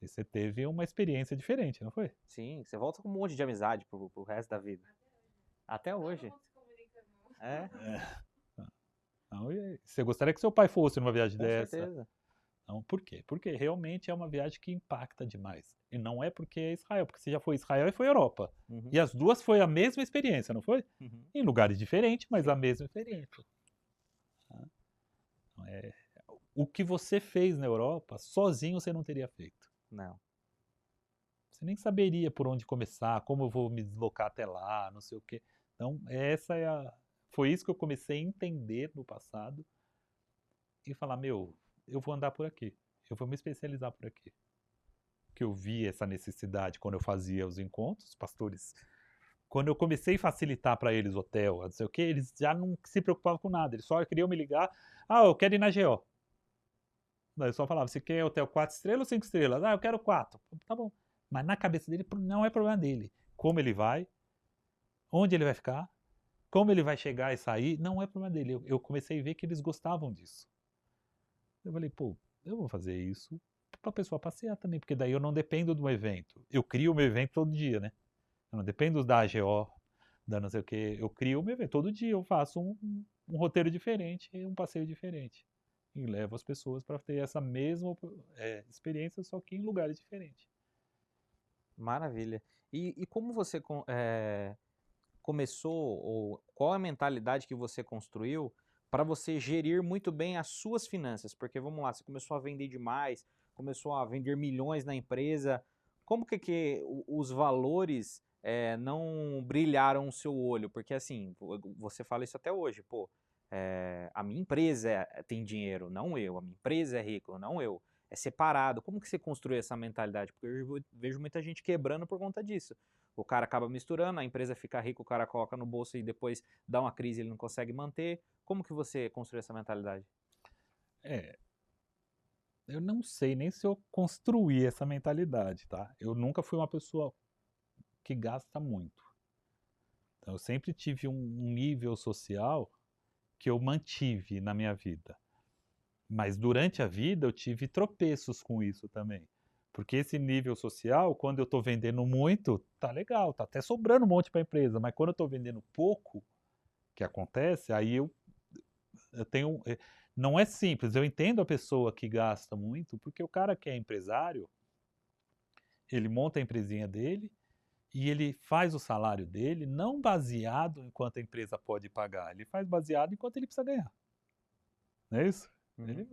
E você teve uma experiência diferente, não foi? Sim, você volta com um monte de amizade pro resto da vida. Até hoje. É, Não, você gostaria que seu pai fosse numa viagem com dessa? certeza. Não, por quê? Porque realmente é uma viagem que impacta demais. E não é porque é Israel, porque você já foi Israel e foi Europa. Uhum. E as duas foi a mesma experiência, não foi? Uhum. Em lugares diferentes, mas Sim. a mesma experiência. O que você fez na Europa, sozinho você não teria feito. Não. Você nem saberia por onde começar, como eu vou me deslocar até lá, não sei o quê. Então, foi isso que eu comecei a entender no passado e falar, meu, eu vou andar por aqui, eu vou me especializar por aqui. Que eu vi essa necessidade quando eu fazia os encontros, os pastores. Quando eu comecei a facilitar para eles hotel, não sei o quê, eles já não se preocupavam com nada, eles só queriam me ligar, eu quero ir na GO. Daí eu só falava, você quer hotel 4 estrelas ou 5 estrelas? Eu quero 4. Tá bom. Mas na cabeça dele não é problema dele. Como ele vai, onde ele vai ficar, como ele vai chegar e sair, não é problema dele. Eu comecei a ver que eles gostavam disso. Eu falei, pô, eu vou fazer isso para a pessoa passear também, porque daí eu não dependo do evento. Eu crio o meu evento todo dia, né? Eu não dependo da AGO, da não sei o quê. Eu crio o meu evento. Todo dia eu faço um roteiro diferente, um passeio diferente. E levo as pessoas para ter essa mesma experiência, só que em lugares diferentes. Maravilha. E como você começou, ou qual a mentalidade que você construiu para você gerir muito bem as suas finanças? Porque vamos lá, você começou a vender demais, começou a vender milhões na empresa. Como que os valores não brilharam o seu olho? Porque assim, você fala isso até hoje, pô, a minha empresa tem dinheiro, não eu. A minha empresa é rica, não eu. É separado. Como que você construiu essa mentalidade? Porque eu vejo muita gente quebrando por conta disso. O cara acaba misturando, a empresa fica rica, o cara coloca no bolso e depois dá uma crise e ele não consegue manter. Como que você construiu essa mentalidade? Eu não sei nem se eu construí essa mentalidade, tá? Eu nunca fui uma pessoa que gasta muito. Então, eu sempre tive um nível social que eu mantive na minha vida. Mas durante a vida eu tive tropeços com isso também. Porque esse nível social, quando eu estou vendendo muito, tá legal, tá até sobrando um monte para a empresa, mas quando eu estou vendendo pouco, que acontece, aí eu tenho. Não é simples, eu entendo a pessoa que gasta muito, porque o cara que é empresário, ele monta a empresinha dele e ele faz o salário dele não baseado em quanto a empresa pode pagar, ele faz baseado em quanto ele precisa ganhar. Não é isso? Ele,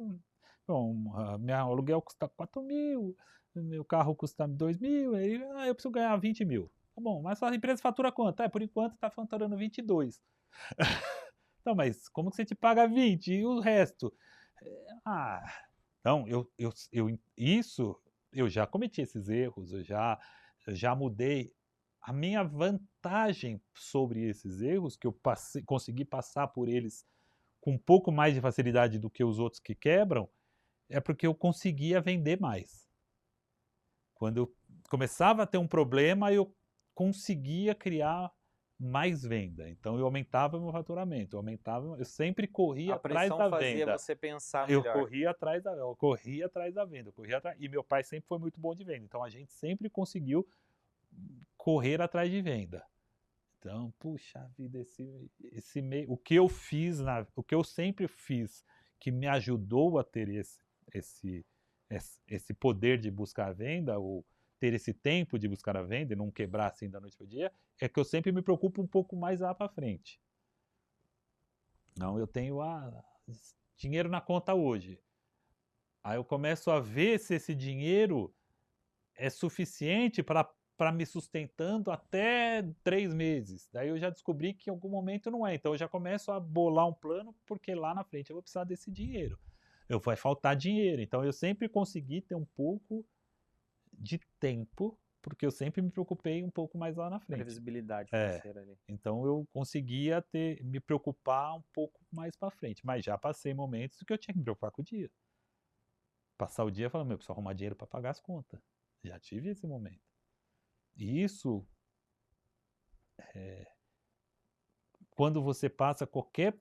bom, meu aluguel custa 4 mil, meu carro custa 2 mil, aí eu preciso ganhar 20 mil. Tá bom, mas a empresa fatura quanto? Por enquanto está faturando 22. Então, mas como que você te paga 20 e o resto? Ah, então, isso, eu já cometi esses erros, eu já mudei. A minha vantagem sobre esses erros, que eu consegui passar por eles com um pouco mais de facilidade do que os outros que quebram, é porque eu conseguia vender mais. Quando eu começava a ter um problema, eu conseguia criar mais venda. Então eu aumentava meu faturamento, eu sempre corria A atrás pressão da fazia venda. você pensar Eu melhor. corria atrás da venda, e meu pai sempre foi muito bom de venda. Então a gente sempre conseguiu correr atrás de venda. Então, puxa vida, o que eu fiz, o que eu sempre fiz, que me ajudou a ter esse poder de buscar a venda, ou ter esse tempo de buscar a venda e não quebrar assim da noite para o dia, é que eu sempre me preocupo um pouco mais lá para frente. Não, eu tenho dinheiro na conta hoje. Aí eu começo a ver se esse dinheiro é suficiente para me sustentando até 3 meses. Daí eu já descobri que em algum momento não é. Então eu já começo a bolar um plano, porque lá na frente eu vou precisar desse dinheiro. Vai faltar dinheiro. Então eu sempre consegui ter um pouco de tempo, porque eu sempre me preocupei um pouco mais lá na frente. Previsibilidade financeira ali. Então eu conseguia me preocupar um pouco mais para frente. Mas já passei momentos que eu tinha que me preocupar com o dia. passar o dia falando, meu, eu preciso arrumar dinheiro para pagar as contas. Já tive esse momento. E isso, quando você passa qualquer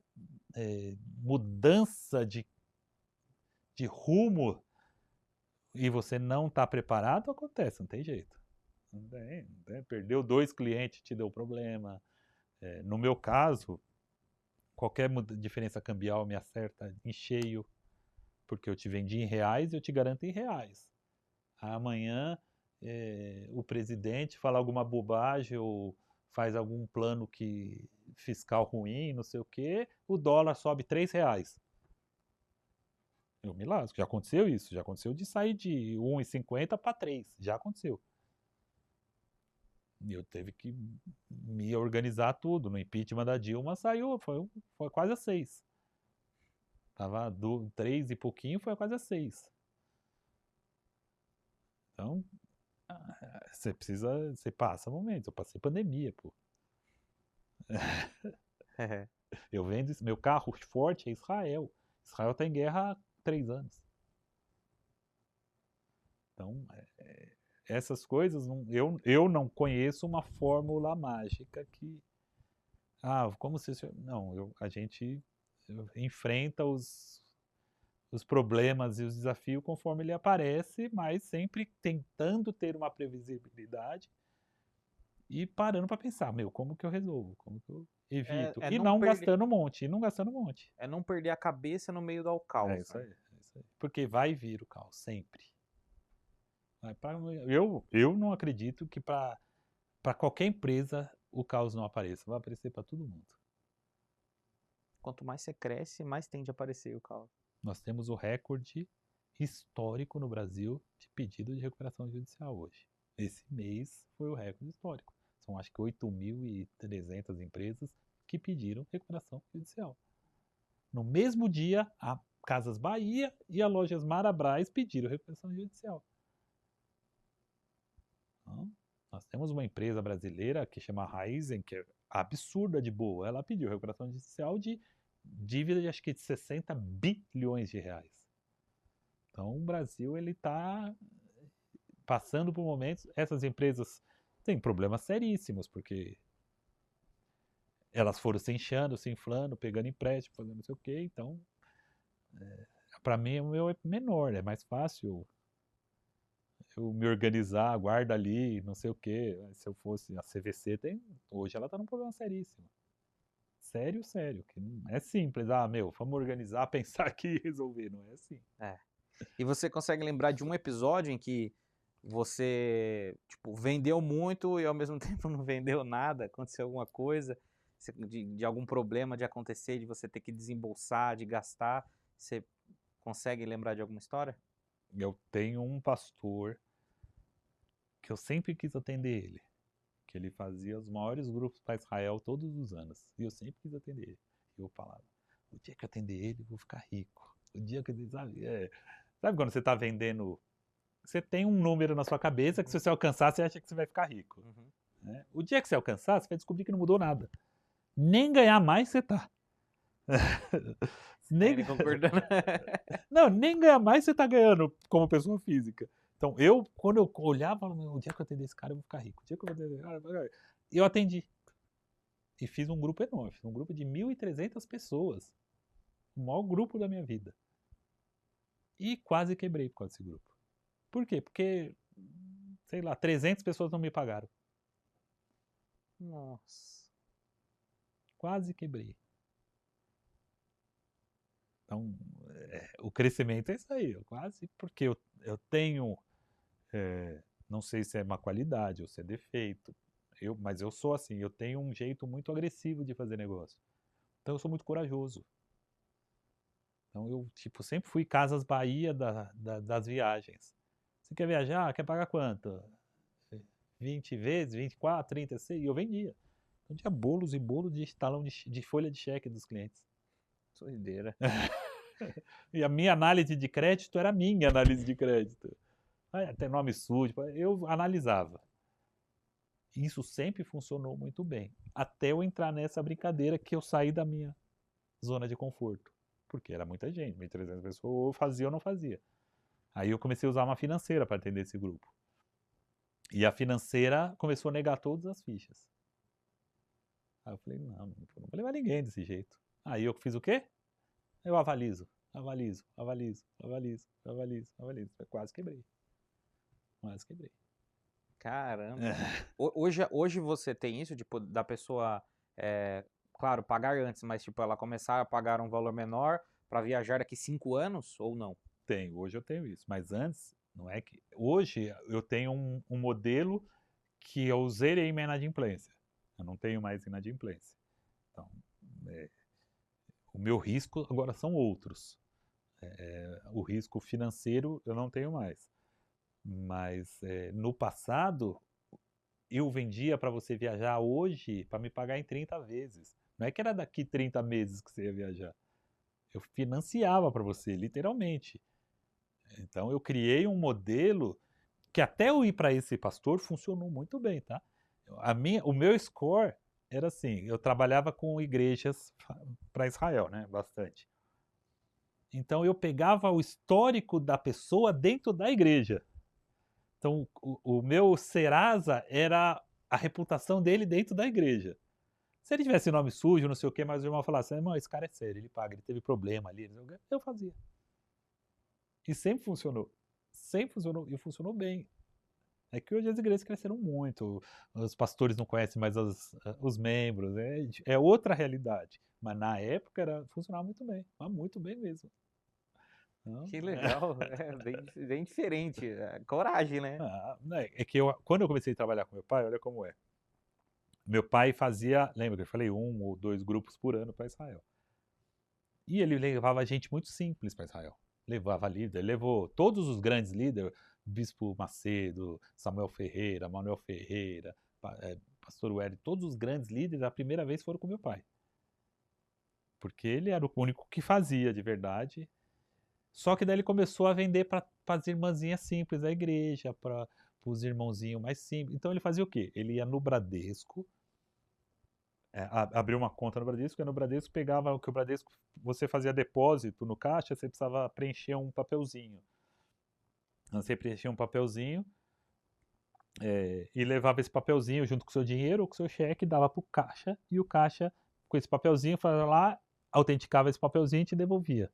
mudança de rumo e você não está preparado, acontece, não tem jeito. Não tem. Perdeu 2 clientes, te deu problema. No meu caso, qualquer diferença cambial me acerta em cheio, porque eu te vendi em reais e eu te garanto em reais. Amanhã o presidente fala alguma bobagem ou faz algum plano fiscal ruim, não sei o quê, o dólar sobe R$3. Eu me lasco, já aconteceu isso, já aconteceu de sair de 1,50 para 3, já aconteceu. E eu teve que me organizar tudo. No impeachment da Dilma saiu, foi quase a 6. Tava 3 e pouquinho, foi quase a 6. Então, você passa momentos. Eu passei pandemia, pô. Eu vendo meu carro forte é Israel. Israel tá em guerra há 3 anos. Então, essas coisas, eu não conheço uma fórmula mágica que... como se... Não, a gente enfrenta os problemas e os desafios conforme ele aparece, mas sempre tentando ter uma previsibilidade e parando para pensar, meu, como que eu resolvo? Como que eu evito? E não gastando um monte, É não perder a cabeça no meio do caos. É isso aí. Porque vai vir o caos, sempre. Eu não acredito que para qualquer empresa o caos não apareça. Vai aparecer para todo mundo. Quanto mais você cresce, mais tende a aparecer o caos. Nós temos o recorde histórico no Brasil de pedido de recuperação judicial hoje. Esse mês foi o recorde histórico. São acho que 8.300 empresas que pediram recuperação judicial. No mesmo dia, a Casas Bahia e a Lojas Marabras pediram recuperação judicial. Então, nós temos uma empresa brasileira que chama Raizen, que é absurda de boa. Ela pediu recuperação judicial de dívida de acho que de 60 bilhões de reais. Então o Brasil ele está passando por momentos. Essas empresas têm problemas seríssimos, porque elas foram se inchando, se inflando, pegando empréstimo, fazendo não sei o quê. Então, para mim, o meu é menor, é mais fácil eu me organizar, guarda ali, não sei o quê. Se eu fosse a CVC, hoje ela está num problema seríssimo. Sério, que não é simples. Vamos organizar, pensar aqui e resolver, não é assim. E você consegue lembrar de um episódio em que você, tipo, vendeu muito e ao mesmo tempo não vendeu nada? Aconteceu alguma coisa de algum problema de acontecer, de você ter que desembolsar, de gastar? Você consegue lembrar de alguma história? Eu tenho um pastor que eu sempre quis atender ele, que ele fazia os maiores grupos para Israel todos os anos, e eu sempre quis atender ele. E eu falava, o dia que eu atender ele, eu vou ficar rico. O dia que eu... Sabe quando você está vendendo... Você tem um número na sua cabeça que se você alcançar, você acha que você vai ficar rico. Né? O dia que você alcançar, você vai descobrir que não mudou nada. Nem ganhar mais você tá. Nem concordando. Não, nem ganhar mais você tá ganhando como pessoa física. Então, quando eu olhava, o dia que eu atender esse cara, eu vou ficar rico. O dia que eu atender esse cara, eu vou ficar rico. E eu atendi. E fiz um grupo enorme. Fiz um grupo de 1.300 pessoas. O maior grupo da minha vida. E quase quebrei por causa desse grupo. Por quê? Porque, sei lá, 300 pessoas não me pagaram. Nossa. Quase quebrei. Então, o crescimento é isso aí. Porque eu tenho... não sei se é má qualidade ou se é defeito. Mas eu sou assim. Eu tenho um jeito muito agressivo de fazer negócio. Então, eu sou muito corajoso. Então, eu sempre fui Casas Bahia das viagens. Você quer viajar? Quer pagar quanto? 20 vezes, 24, 36, e eu vendia. Então tinha bolos e bolos de talão de folha de cheque dos clientes. Doideira. E a minha análise de crédito era a minha análise de crédito. Até nome sujo, eu analisava. Isso sempre funcionou muito bem. Até eu entrar nessa brincadeira que eu saí da minha zona de conforto. Porque era muita gente, 1.300 pessoas, ou fazia ou não fazia. Aí eu comecei a usar uma financeira para atender esse grupo. E a financeira começou a negar todas as fichas. Aí eu falei, não vou levar ninguém desse jeito. Aí eu fiz o quê? Eu avalizo. Eu quase quebrei. Caramba. Hoje você tem isso, tipo, da pessoa, claro, pagar antes, mas tipo, ela começar a pagar um valor menor para viajar daqui 5 anos ou não? Hoje eu tenho isso. Mas antes, não é que... Hoje eu tenho um modelo que eu zerei minha inadimplência. Eu não tenho mais inadimplência. Então, o meu risco agora são outros. O risco financeiro eu não tenho mais. Mas no passado, eu vendia para você viajar hoje para me pagar em 30 vezes. Não é que era daqui 30 meses que você ia viajar. Eu financiava para você, literalmente. Então eu criei um modelo que até eu ir para esse pastor funcionou muito bem, tá? O meu score era assim, eu trabalhava com igrejas para Israel, né? Bastante. Então eu pegava o histórico da pessoa dentro da igreja. Então o meu Serasa era a reputação dele dentro da igreja. Se ele tivesse nome sujo, não sei o que, mas o irmão falasse, irmão, esse cara é sério, ele paga, ele teve problema ali, eu fazia. E sempre funcionou. Sempre funcionou, e funcionou bem. É que hoje as igrejas cresceram muito, os pastores não conhecem mais os membros, é outra realidade. Mas na época funcionava muito bem, mas muito bem mesmo. Então, Que legal, é bem diferente. Coragem, né? é que quando eu comecei a trabalhar com meu pai, olha como é. Meu pai fazia, lembra que eu falei, 1 ou 2 grupos por ano para Israel. E ele levava gente muito simples para Israel. Levava líder, levou todos os grandes líderes, Bispo Macedo, Samuel Ferreira, Manuel Ferreira, Pastor Wellington, todos os grandes líderes, a primeira vez foram com meu pai. Porque ele era o único que fazia de verdade. Só que daí ele começou a vender para as irmãzinhas simples da igreja, para os irmãozinhos mais simples. Então ele fazia o quê? Ele ia no Bradesco, abriu uma conta no Bradesco, e no Bradesco pegava o que o Bradesco, você fazia depósito no caixa, você precisava preencher um papelzinho. Então, você preenchia um papelzinho e levava esse papelzinho junto com o seu dinheiro ou com o seu cheque, dava para o caixa, e o caixa, com esse papelzinho, fazia lá, autenticava esse papelzinho e te devolvia.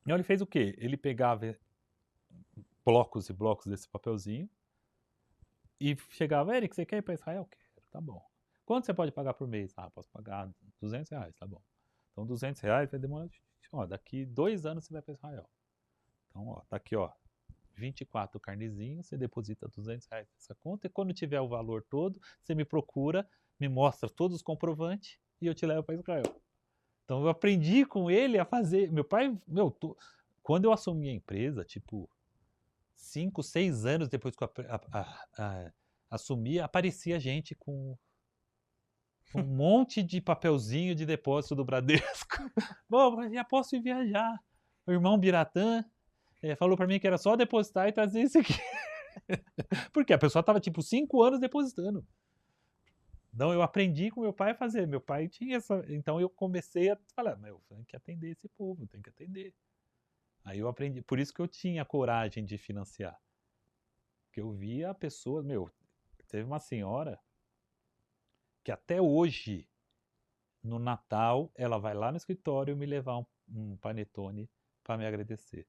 Então ele fez o quê? Ele pegava blocos e blocos desse papelzinho e chegava, Eric, você quer ir para Israel? Quero, tá bom. Quanto você pode pagar por mês? Posso pagar R$200, tá bom. Então R$200 vai demorar, daqui 2 anos você vai para Israel. Então, tá aqui, 24 carnezinhos, você deposita R$200 nessa conta e quando tiver o valor todo, você me procura, me mostra todos os comprovantes e eu te levo para Israel. Então eu aprendi com ele a fazer. Meu pai, quando eu assumi a empresa, tipo 5, 6 anos depois que eu assumi, aparecia gente com um monte de papelzinho de depósito do Bradesco. Bom, já posso ir viajar. O irmão Biratã falou para mim que era só depositar e trazer isso aqui. Porque a pessoa estava tipo 5 anos depositando. Então eu aprendi com meu pai a fazer. Meu pai tinha essa. Então eu comecei a falar: tem que atender esse povo, tem que atender. Aí eu aprendi. Por isso que eu tinha coragem de financiar. Porque eu via a pessoa. Teve uma senhora que até hoje, no Natal, ela vai lá no escritório me levar um panetone para me agradecer.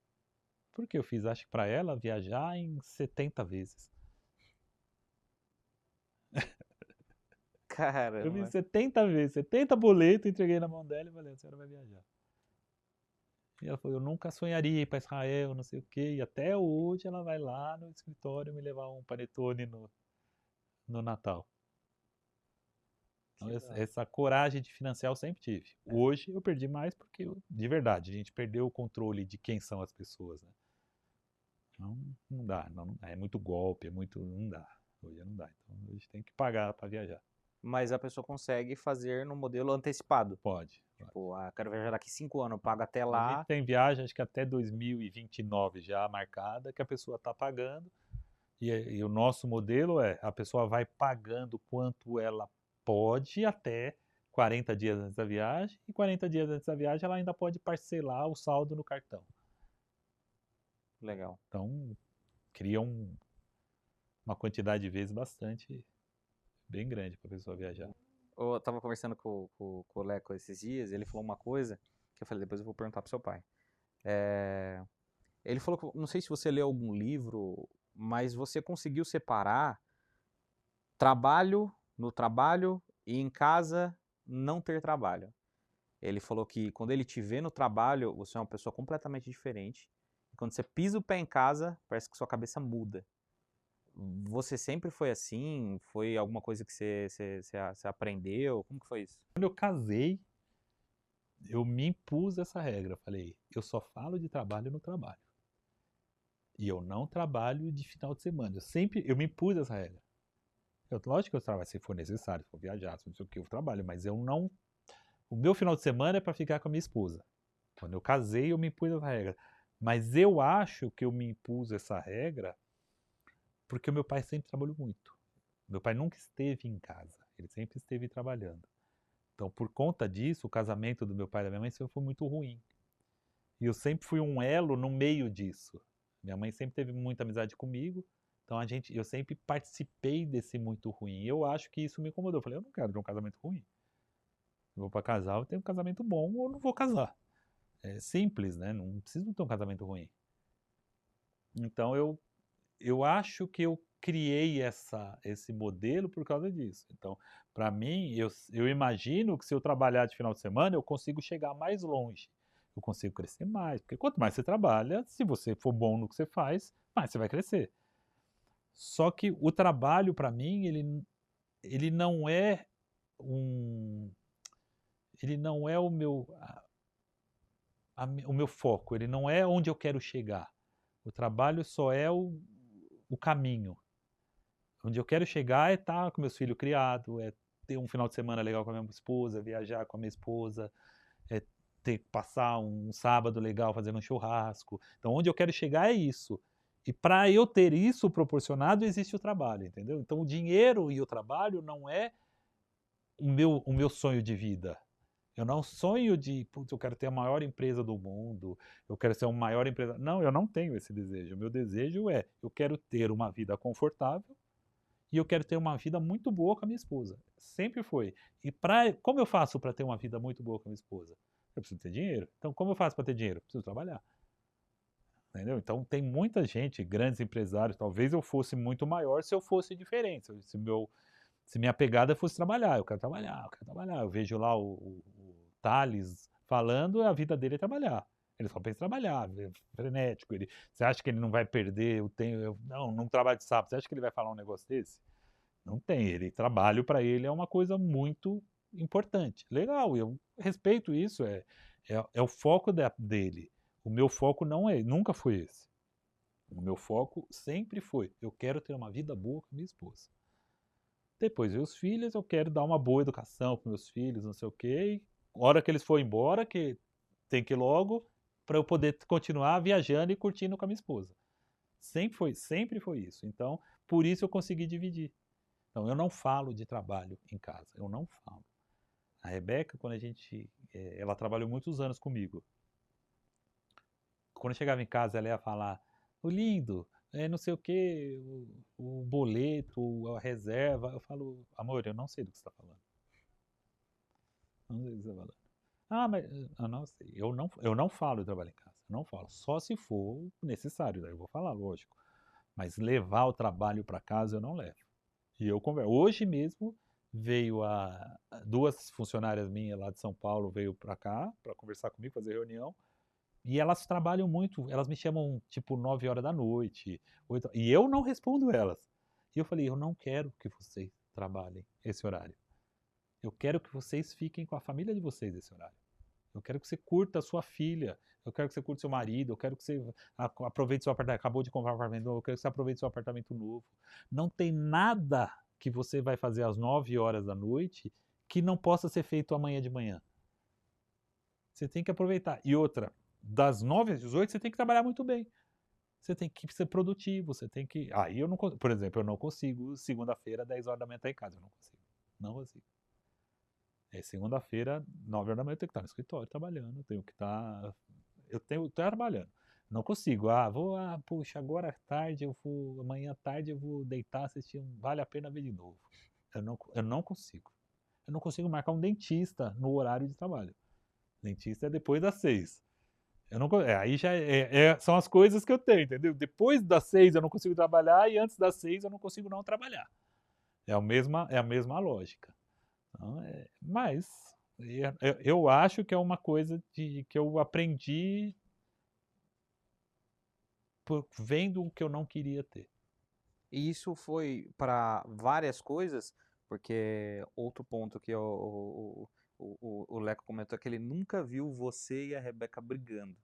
Porque eu fiz, acho que para ela, viajar em 70 vezes. Caramba. Eu fiz 70 vezes, 70 boletos, entreguei na mão dela e falei, a senhora vai viajar. E ela falou, eu nunca sonharia ir para Israel, não sei o quê. E até hoje ela vai lá no escritório me levar um panetone no Natal. Então, essa coragem de financiar eu sempre tive. Hoje eu perdi mais porque, de verdade, a gente perdeu o controle de quem são as pessoas, né? Não dá, é muito golpe, não dá. Hoje não dá, então a gente tem que pagar para viajar. Mas a pessoa consegue fazer no modelo antecipado. Pode. Tipo, quero viajar daqui 5 anos, eu pago até lá. A gente tem viagem, acho que até 2029 já marcada, que a pessoa está pagando. E o nosso modelo a pessoa vai pagando quanto ela pode até 40 dias antes da viagem, e 40 dias antes da viagem ela ainda pode parcelar o saldo no cartão. Legal. Então, cria uma quantidade de vezes bastante, bem grande para a pessoa viajar. Eu tava conversando com o Leco esses dias, ele falou uma coisa que eu falei, depois eu vou perguntar pro seu pai. É, ele falou que, não sei se você leu algum livro, mas você conseguiu separar trabalho no trabalho e em casa não ter trabalho. Ele falou que quando ele te vê no trabalho, você é uma pessoa completamente diferente. E quando você pisa o pé em casa, parece que sua cabeça muda. Você sempre foi assim? Foi alguma coisa que você aprendeu? Como que foi isso? Quando eu casei, eu me impus essa regra. Falei, eu só falo de trabalho no trabalho. E eu não trabalho de final de semana. Eu me impus essa regra. Lógico que eu trabalho se for necessário, se for viajar, se não sei o que, eu trabalho, mas eu não. O meu final de semana é para ficar com a minha esposa. Quando eu casei, eu me impus essa regra. Mas eu acho que eu me impus essa regra porque o meu pai sempre trabalhou muito. Meu pai nunca esteve em casa, ele sempre esteve trabalhando. Então, por conta disso, o casamento do meu pai e da minha mãe sempre foi muito ruim. E eu sempre fui um elo no meio disso. Minha mãe sempre teve muita amizade comigo, então eu sempre participei desse muito ruim. Eu acho que isso me incomodou. Eu falei, eu não quero ter um casamento ruim. Eu vou para casar, eu tenho um casamento bom ou não vou casar. É simples, né? Não preciso ter um casamento ruim. Então eu acho que eu criei esse modelo por causa disso. Então, para mim, eu imagino que se eu trabalhar de final de semana, eu consigo chegar mais longe. Eu consigo crescer mais. Porque quanto mais você trabalha, se você for bom no que você faz, mais você vai crescer. Só que o trabalho, para mim, ele não é um. Ele não é o meu foco, ele não é onde eu quero chegar. O trabalho só é o caminho. Onde eu quero chegar é estar com meus filhos criados, é ter um final de semana legal com a minha esposa, viajar com a minha esposa, é passar um sábado legal fazendo um churrasco. Então, onde eu quero chegar é isso. E para eu ter isso proporcionado, existe o trabalho, entendeu? Então, o dinheiro e o trabalho não é o meu sonho de vida. Eu não sonho de, putz, eu quero ter a maior empresa do mundo, eu quero ser o maior empresa. Não, eu não tenho esse desejo. O meu desejo é, eu quero ter uma vida confortável e eu quero ter uma vida muito boa com a minha esposa. Sempre foi. E como eu faço para ter uma vida muito boa com a minha esposa? Eu preciso ter dinheiro. Então, como eu faço para ter dinheiro? Eu preciso trabalhar. Entendeu? Então, tem muita gente, grandes empresários. Talvez eu fosse muito maior se eu fosse diferente. Se minha pegada fosse trabalhar. Eu quero trabalhar, eu quero trabalhar. Eu vejo lá o Thales falando, a vida dele é trabalhar. Ele só pensa em trabalhar, é frenético. Você acha que ele não vai perder o tempo? Não trabalho de sábado. Você acha que ele vai falar um negócio desse? Não tem. Trabalho para ele é uma coisa muito importante. Legal, eu respeito isso, é o foco dele. O meu foco nunca foi esse. O meu foco sempre foi, eu quero ter uma vida boa com minha esposa. Depois os filhos, eu quero dar uma boa educação para meus filhos, não sei o quê. E hora que eles forem embora, que tem que ir logo, para eu poder continuar viajando e curtindo com a minha esposa. Sempre foi isso. Então, por isso eu consegui dividir. Então, eu não falo de trabalho em casa, eu não falo. A Rebeca, ela trabalhou muitos anos comigo. Quando eu chegava em casa, ela ia falar, o lindo, não sei o que, o boleto, a reserva. Eu falo, amor, eu não sei do que você está falando. Não sei do que você está falando. Ah, mas eu não sei. Eu não falo de trabalho em casa. Eu não falo. Só se for necessário, daí eu vou falar, lógico. Mas levar o trabalho para casa eu não levo. E eu converso. Hoje mesmo veio duas funcionárias minhas lá de São Paulo, veio para cá para conversar comigo, fazer reunião. E elas trabalham muito, elas me chamam tipo 9 horas da noite, 8, e eu não respondo elas. E eu falei, eu não quero que vocês trabalhem esse horário. Eu quero que vocês fiquem com a família de vocês esse horário. Eu quero que você curta a sua filha, eu quero que você curta seu marido, eu quero que você aproveite seu apartamento, acabou de comprar um apartamento novo, eu quero que você aproveite seu apartamento novo. Não tem nada que você vai fazer às 9 horas da noite que não possa ser feito amanhã de manhã. Você tem que aproveitar. E outra, das 9 às 18 você tem que trabalhar muito bem. Você tem que ser produtivo, você tem que. Aí eu não consigo. Por exemplo, eu não consigo segunda-feira, 10 horas da manhã estar em casa. Eu não consigo. Não consigo. Segunda-feira, 9 horas da manhã, eu tenho que estar no escritório trabalhando, eu tenho que estar. Tô trabalhando. Não consigo. Puxa, agora à tarde amanhã à tarde eu vou deitar, assistir, vale a pena ver de novo. Eu não consigo. Eu não consigo marcar um dentista no horário de trabalho. Dentista é depois das 6. Eu não, aí já são as coisas que eu tenho, entendeu? Depois das 6 eu não consigo trabalhar e antes das 6 eu não consigo não trabalhar. É a mesma lógica. Então, mas eu acho que é uma coisa que eu aprendi vendo o que eu não queria ter. E isso foi para várias coisas, porque outro ponto que o Leco comentou é que ele nunca viu você e a Rebeca brigando.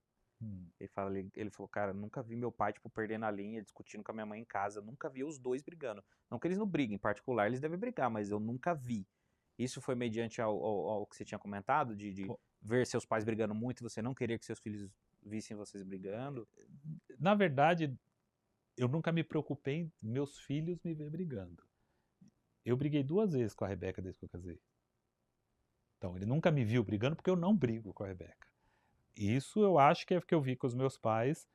Ele falou, cara, nunca vi meu pai, tipo, perdendo a linha, discutindo com a minha mãe em casa, nunca vi os dois brigando. Não que eles não briguem, em particular eles devem brigar, mas eu nunca vi. Isso foi mediante ao que você tinha comentado, de ver seus pais brigando muito e você não querer que seus filhos vissem vocês brigando? Na verdade, eu nunca me preocupei em meus filhos me ver brigando. Eu briguei 2 vezes com a Rebeca desde que eu casei. Então, ele nunca me viu brigando porque eu não brigo com a Rebeca. Isso eu acho que é porque eu vi com os meus pais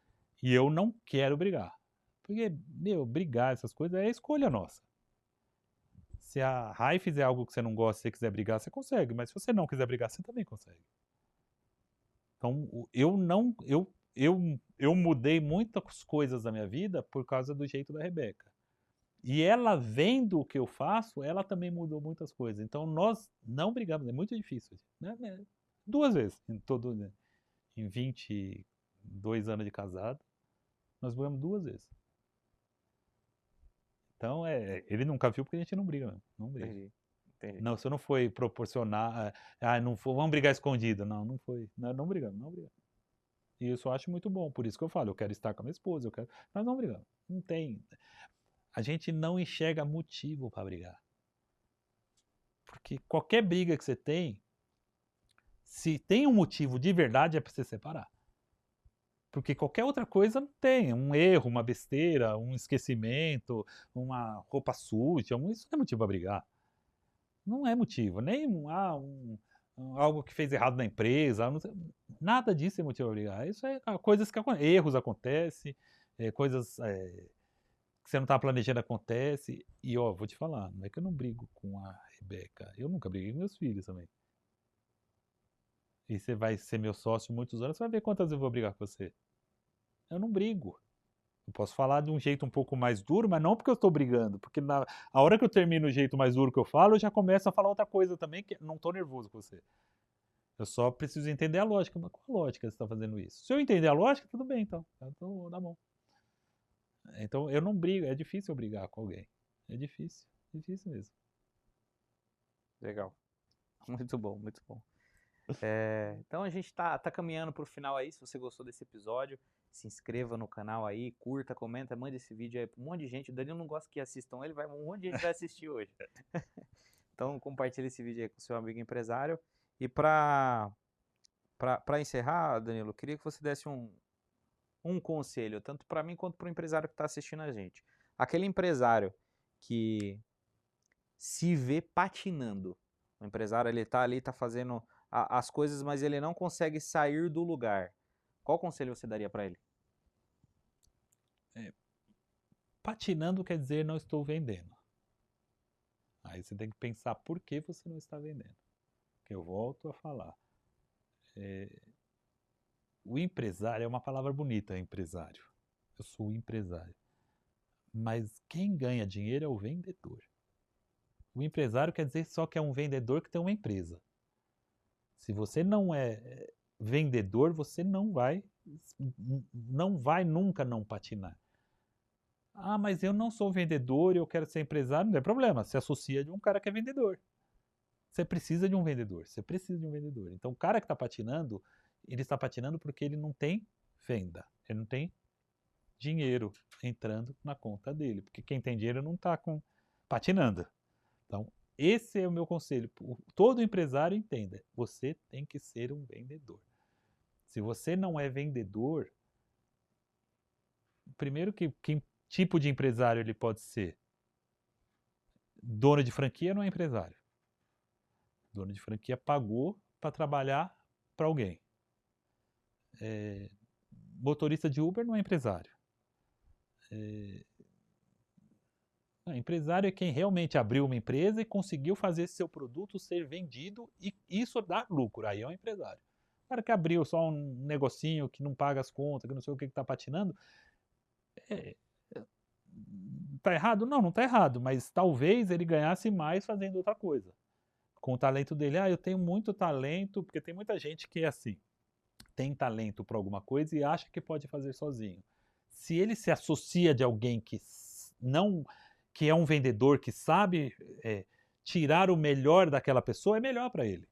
e eu não quero brigar. Porque, brigar, essas coisas é escolha nossa. Se a Rai fizer algo que você não gosta e você quiser brigar, você consegue. Mas se você não quiser brigar, você também consegue. Então, eu mudei muitas coisas da minha vida por causa do jeito da Rebeca. E ela vendo o que eu faço, ela também mudou muitas coisas. Então, nós não brigamos, é muito difícil. Né? 2 vezes em 22 anos de casado, nós brigamos 2 vezes. Então, ele nunca viu porque a gente não briga mesmo. Não briga. Entendi. Não, isso não foi proporcionar. Não foi, vamos brigar escondido. Não foi. Não brigamos, não brigamos. E isso eu acho muito bom. Por isso que eu falo, eu quero estar com a minha esposa, nós não brigamos. Não tem. A gente não enxerga motivo para brigar. Porque qualquer briga que você tem, se tem um motivo de verdade, é para você separar. Porque qualquer outra coisa não tem. Um erro, uma besteira, um esquecimento, uma roupa suja, isso não é motivo para brigar. Não é motivo. Nem algo que fez errado na empresa. Nada disso é motivo para brigar. Isso é coisas que acontecem. Erros acontecem, coisas que você não está planejando acontecem. E, vou te falar, não é que eu não brigo com a Rebeca. Eu nunca briguei com meus filhos também. E você vai ser meu sócio muitos anos, você vai ver quantas vezes eu vou brigar com você. Eu não brigo. Eu posso falar de um jeito um pouco mais duro, mas não porque eu estou brigando. Porque a hora que eu termino o jeito mais duro que eu falo, eu já começo a falar outra coisa também, que não estou nervoso com você. Eu só preciso entender a lógica. Mas qual a lógica você está fazendo isso? Se eu entender a lógica, tudo bem, então. Então, tá bom. Então, eu não brigo. É difícil eu brigar com alguém. É difícil. Difícil mesmo. Legal. Muito bom, muito bom. Então a gente tá caminhando pro final aí. Se você gostou desse episódio, se inscreva no canal aí, curta, comenta, manda esse vídeo aí pra um monte de gente. O Danilo não gosta que assistam ele, um monte de gente vai assistir hoje. Então compartilha esse vídeo aí com seu amigo empresário. E pra encerrar, Danilo, eu queria que você desse um conselho, tanto para mim quanto para o empresário que está assistindo a gente. Aquele empresário que se vê patinando. O empresário, ele tá ali, tá fazendo as coisas, mas ele não consegue sair do lugar. Qual conselho você daria para ele? Patinando quer dizer não estou vendendo. Aí você tem que pensar por que você não está vendendo. Que eu volto a falar. O empresário é uma palavra bonita, empresário. Eu sou o empresário. Mas quem ganha dinheiro é o vendedor. O empresário quer dizer só que é um vendedor que tem uma empresa. Se você não é vendedor, você não vai nunca não patinar. Mas eu não sou vendedor e eu quero ser empresário, não é problema. Se associa de um cara que é vendedor. Você precisa de um vendedor. Você precisa de um vendedor. Então, o cara que está patinando, ele está patinando porque ele não tem venda. Ele não tem dinheiro entrando na conta dele. Porque quem tem dinheiro não está patinando. Então, esse é o meu conselho. Todo empresário entenda. Você tem que ser um vendedor. Se você não é vendedor, primeiro que tipo de empresário ele pode ser? Dono de franquia não é empresário. Dono de franquia pagou para trabalhar para alguém. motorista de Uber não é empresário. Empresário é quem realmente abriu uma empresa e conseguiu fazer seu produto ser vendido e isso dá lucro. Aí é um empresário. O cara que abriu só um negocinho que não paga as contas, que não sei o que está patinando, tá errado? Não, não tá errado, mas talvez ele ganhasse mais fazendo outra coisa. Com o talento dele, eu tenho muito talento, porque tem muita gente que é assim, tem talento para alguma coisa e acha que pode fazer sozinho. Se ele se associa de alguém que é um vendedor que sabe tirar o melhor daquela pessoa, é melhor para ele.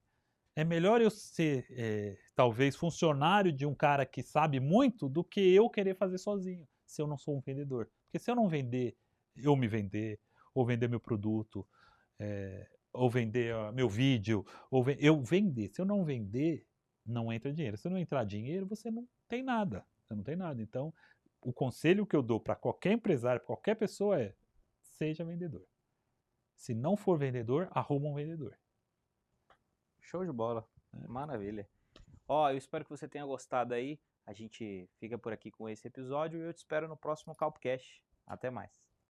É melhor eu ser, talvez, funcionário de um cara que sabe muito do que eu querer fazer sozinho, se eu não sou um vendedor. Porque se eu não vender, eu me vender, ou vender meu produto, ou vender meu vídeo, eu vender. Se eu não vender, não entra dinheiro. Se não entrar dinheiro, você não tem nada. Você não tem nada. Então, o conselho que eu dou para qualquer empresário, para qualquer pessoa é: seja vendedor. Se não for vendedor, arruma um vendedor. Show de bola. Maravilha. Ó, eu espero que você tenha gostado aí. A gente fica por aqui com esse episódio e eu te espero no próximo Calpcast. Até mais.